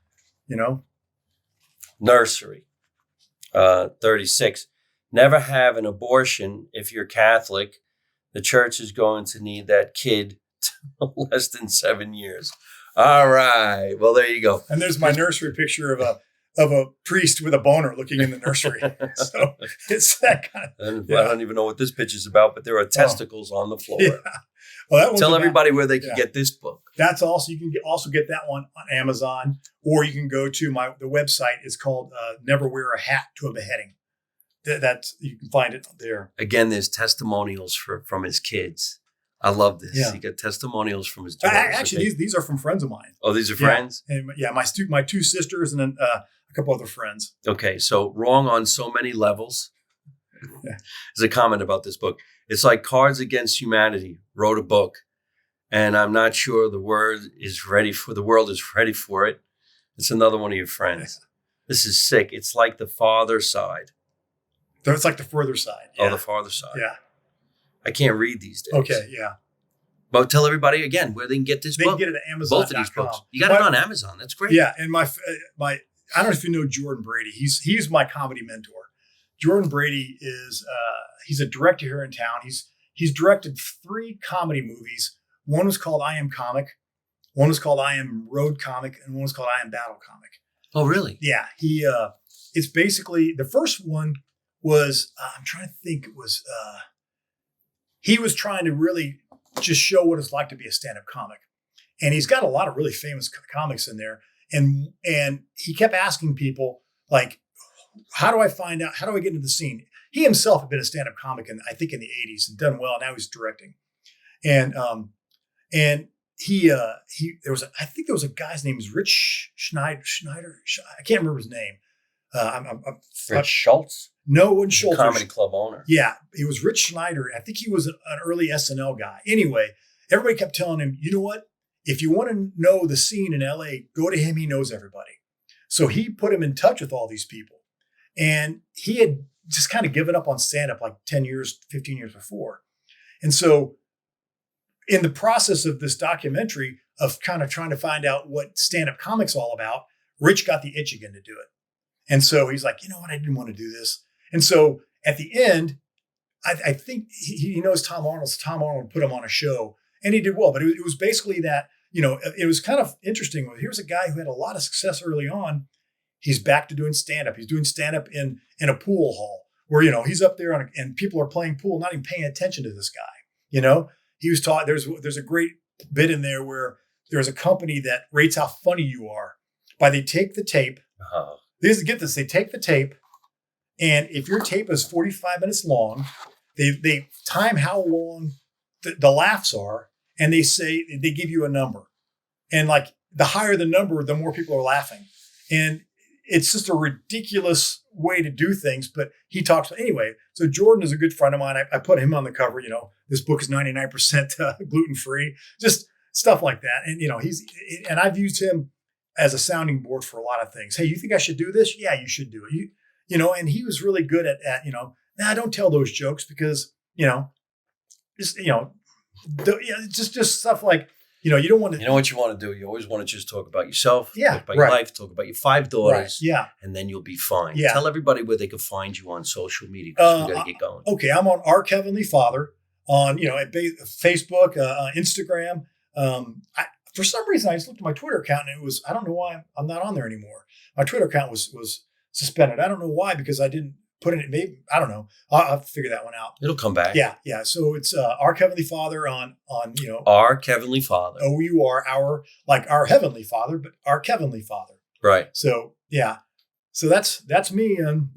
Nursery, 36. Never have an abortion if you're Catholic. The church is going to need that kid less than 7 years. All right. Well, there you go. And there's my nursery picture of a priest with a boner looking in the nursery. So it's that kind of. I don't even know what this picture's about, but there are testicles on the floor. Yeah. Well, tell everybody where they can get this book. That's also, you can also get that one on Amazon, or you can go to the website. It's called Never Wear a Hat to a Beheading. That's you can find it there. Again, there's testimonials from his kids. I love this. Yeah. He got testimonials from his daughters. Actually, these are from friends of mine. Oh, these are friends? And my 2 sisters and then a couple other friends. Okay, so wrong on so many levels. Yeah. There's a comment about this book. It's like Cards Against Humanity wrote a book, and I'm not sure the world is ready for it. It's another one of your friends. Yeah. This is sick. It's like the farther side. It's like the further side. Yeah. Oh, the farther side. Yeah. I can't read these days. Okay, yeah. But tell everybody again where they can get this book. They can get it at Amazon. Both of these books. You got it on Amazon. That's great. Yeah, and my I don't know if you know Jordan Brady. He's my comedy mentor. Jordan Brady is he's a director here in town. He's directed 3 comedy movies. One was called I Am Comic, one was called I Am Road Comic, and one was called I Am Battle Comic. Oh, really? Yeah. It's basically, the first one was I'm trying to think. It was he was trying to really just show what it's like to be a stand-up comic, and he's got a lot of really famous comics in there. And he kept asking people like, how do I find out? How do I get into the scene? He himself had been a stand-up comic I think in the 80s and done well. Now he's directing. And there was a guy's name was Rich Schneider. I can't remember his name. Rich Schultz? No, it wasn't Schultz. Comedy club owner. Yeah. It was Rich Schneider. I think he was an early SNL guy. Anyway, everybody kept telling him, you know what? If you want to know the scene in LA, go to him. He knows everybody. So he put him in touch with all these people. And he had just kind of given up on stand-up like 10 years, 15 years before. And so in the process of this documentary of kind of trying to find out what stand-up comic's all about, Rich got the itch again to do it. And so he's like, you know what? I didn't want to do this. And so at the end, I think he knows Tom Arnold. So Tom Arnold put him on a show and he did well. But it was basically that it was kind of interesting. Here's a guy who had a lot of success early on. He's back to doing stand-up. He's doing stand-up in a pool hall where, he's up there and people are playing pool, not even paying attention to this guy. He was taught, there's a great bit in there where there's a company that rates how funny you are they take the tape. Get this, they take the tape, and if your tape is 45 minutes long, they time how long the laughs are, and they give you a number. And like the higher the number, the more people are laughing. And it's just a ridiculous way to do things, but he talks anyway. So Jordan is a good friend of mine. I put him on the cover. This book is 99% gluten-free, just stuff like that. And I've used him as a sounding board for a lot of things. Hey, you think I should do this? Yeah, you should do it. And he was really good at don't tell those jokes because, just stuff like, you don't want to. You know what you want to do? You always want to just talk about yourself, talk about your life, talk about your 5 daughters, and then you'll be fine. Yeah. Tell everybody where they can find you on social media because we got to get going. Okay, I'm on Our Heavenly Father on at Facebook, Instagram. For some reason, I just looked at my Twitter account and it was, I don't know why I'm not on there anymore. My Twitter account was suspended. I don't know why, because I didn't put it in, maybe, I don't know. I'll have to figure that one out. It'll come back. Yeah. So it's Our Heavenly Father on Our Heavenly Father. OUR, like our Heavenly Father, but Our Heavenly Father. Right. So, yeah. So that's me. And,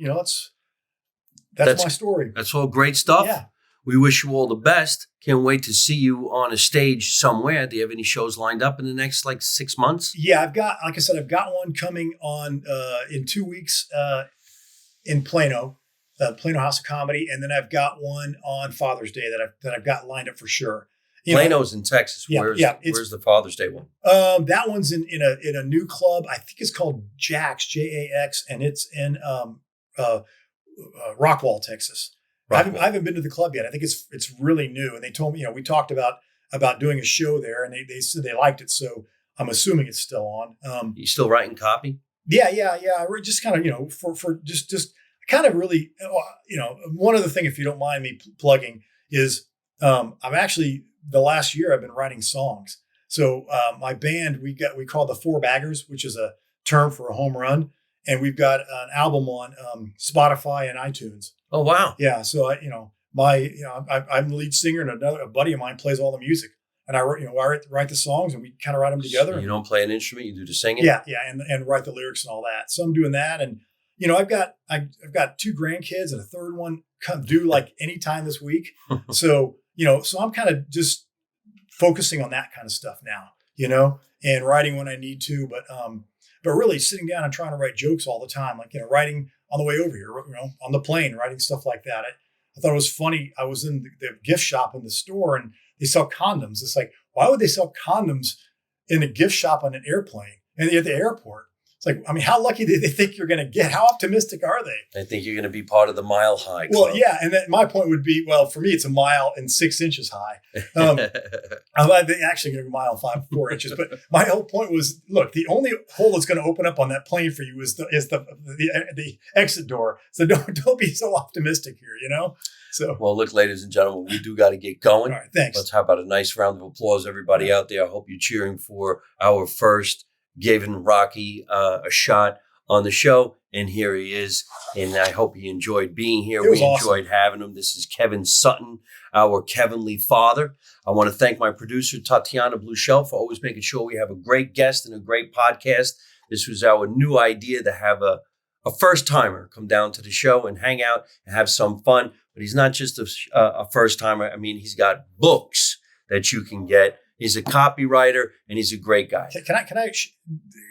that's my story. That's all great stuff. Yeah. We wish you all the best. Can't wait to see you on a stage somewhere. Do you have any shows lined up in the next 6 months? Yeah, I've got one coming on in 2 weeks in Plano, Plano House of Comedy, and then I've got one on Father's Day that I've got lined up for sure. Plano's in Texas. Where's the Father's Day one? That one's in a new club. I think it's called Jax, JAX, and it's in Rockwall, Texas. I haven't been to the club yet. I think it's really new. And they told me, we talked about doing a show there, and they said they liked it. So I'm assuming it's still on. You still writing copy? Yeah. We're just kind of, for just kind of really, one other thing, if you don't mind me plugging, is I'm actually, the last year I've been writing songs. So my band, we call the Four Baggers, which is a term for a home run. And we've got an album on Spotify and iTunes. Oh, wow. Yeah. So, I'm the lead singer, and a buddy of mine plays all the music. And I write the songs, and we kind of write them together. So you don't play an instrument, you do the singing? Yeah. And write the lyrics and all that. So I'm doing that. And, I've got 2 grandkids, and a third one due anytime this week. So, so I'm kind of just focusing on that kind of stuff now, and writing when I need to. But really sitting down and trying to write jokes all the time, writing on the way over here, on the plane, writing stuff like that. I thought it was funny. I was in the gift shop in the store, and they sell condoms. It's like, why would they sell condoms in a gift shop on an airplane and at the airport? It's like, how lucky do they think you're going to get? How optimistic are they? I think you're going to be part of the Mile High Club. Well, yeah. And then my point would be, well, for me, it's 1 mile and 6 inches high. I'm actually going to be 1 mile 4 inches. But my whole point was, look, the only hole that's going to open up on that plane for you is the exit door. So don't be so optimistic here, So, well, look, ladies and gentlemen, we do got to get going. All right, thanks. Let's have a nice round of applause, everybody out there. I hope you're cheering for our first giving Rocky a shot on the show. And here he is. And I hope he enjoyed being here. We enjoyed having him. This is Kevin Sutton, our Heavenly Father. I want to thank my producer, Tatiana Bluchel, for always making sure we have a great guest and a great podcast. This was our new idea to have a first-timer come down to the show and hang out and have some fun. But he's not just a first-timer. I mean, he's got books that you can get. He's a copywriter, and he's a great guy. Can I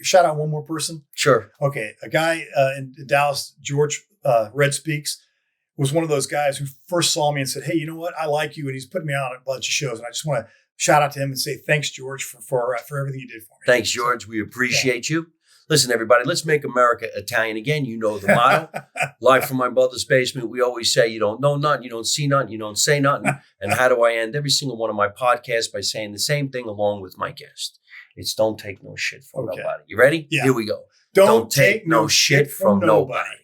shout out one more person? Sure. Okay. A guy in Dallas, George Red Speaks, was one of those guys who first saw me and said, hey, you know what? I like you. And he's put me on a bunch of shows. And I just want to shout out to him and say, thanks, George, for everything you did for me. Thanks, George. We appreciate you. Listen, everybody, let's make America Italian again. You know the motto. Live from my mother's basement, we always say, you don't know nothing, you don't see nothing, you don't say nothing. And how do I end every single one of my podcasts? By saying the same thing along with my guest. It's don't take no shit from nobody. You ready? Yeah. Here we go. Don't take no shit from nobody.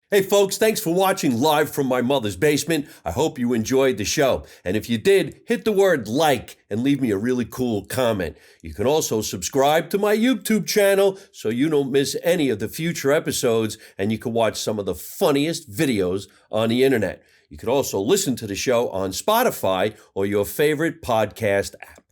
Hey folks, thanks for watching live from my mother's basement. I hope you enjoyed the show. And if you did, hit the word like and leave me a really cool comment. You can also subscribe to my YouTube channel so you don't miss any of the future episodes, and you can watch some of the funniest videos on the internet. You can also listen to the show on Spotify or your favorite podcast app.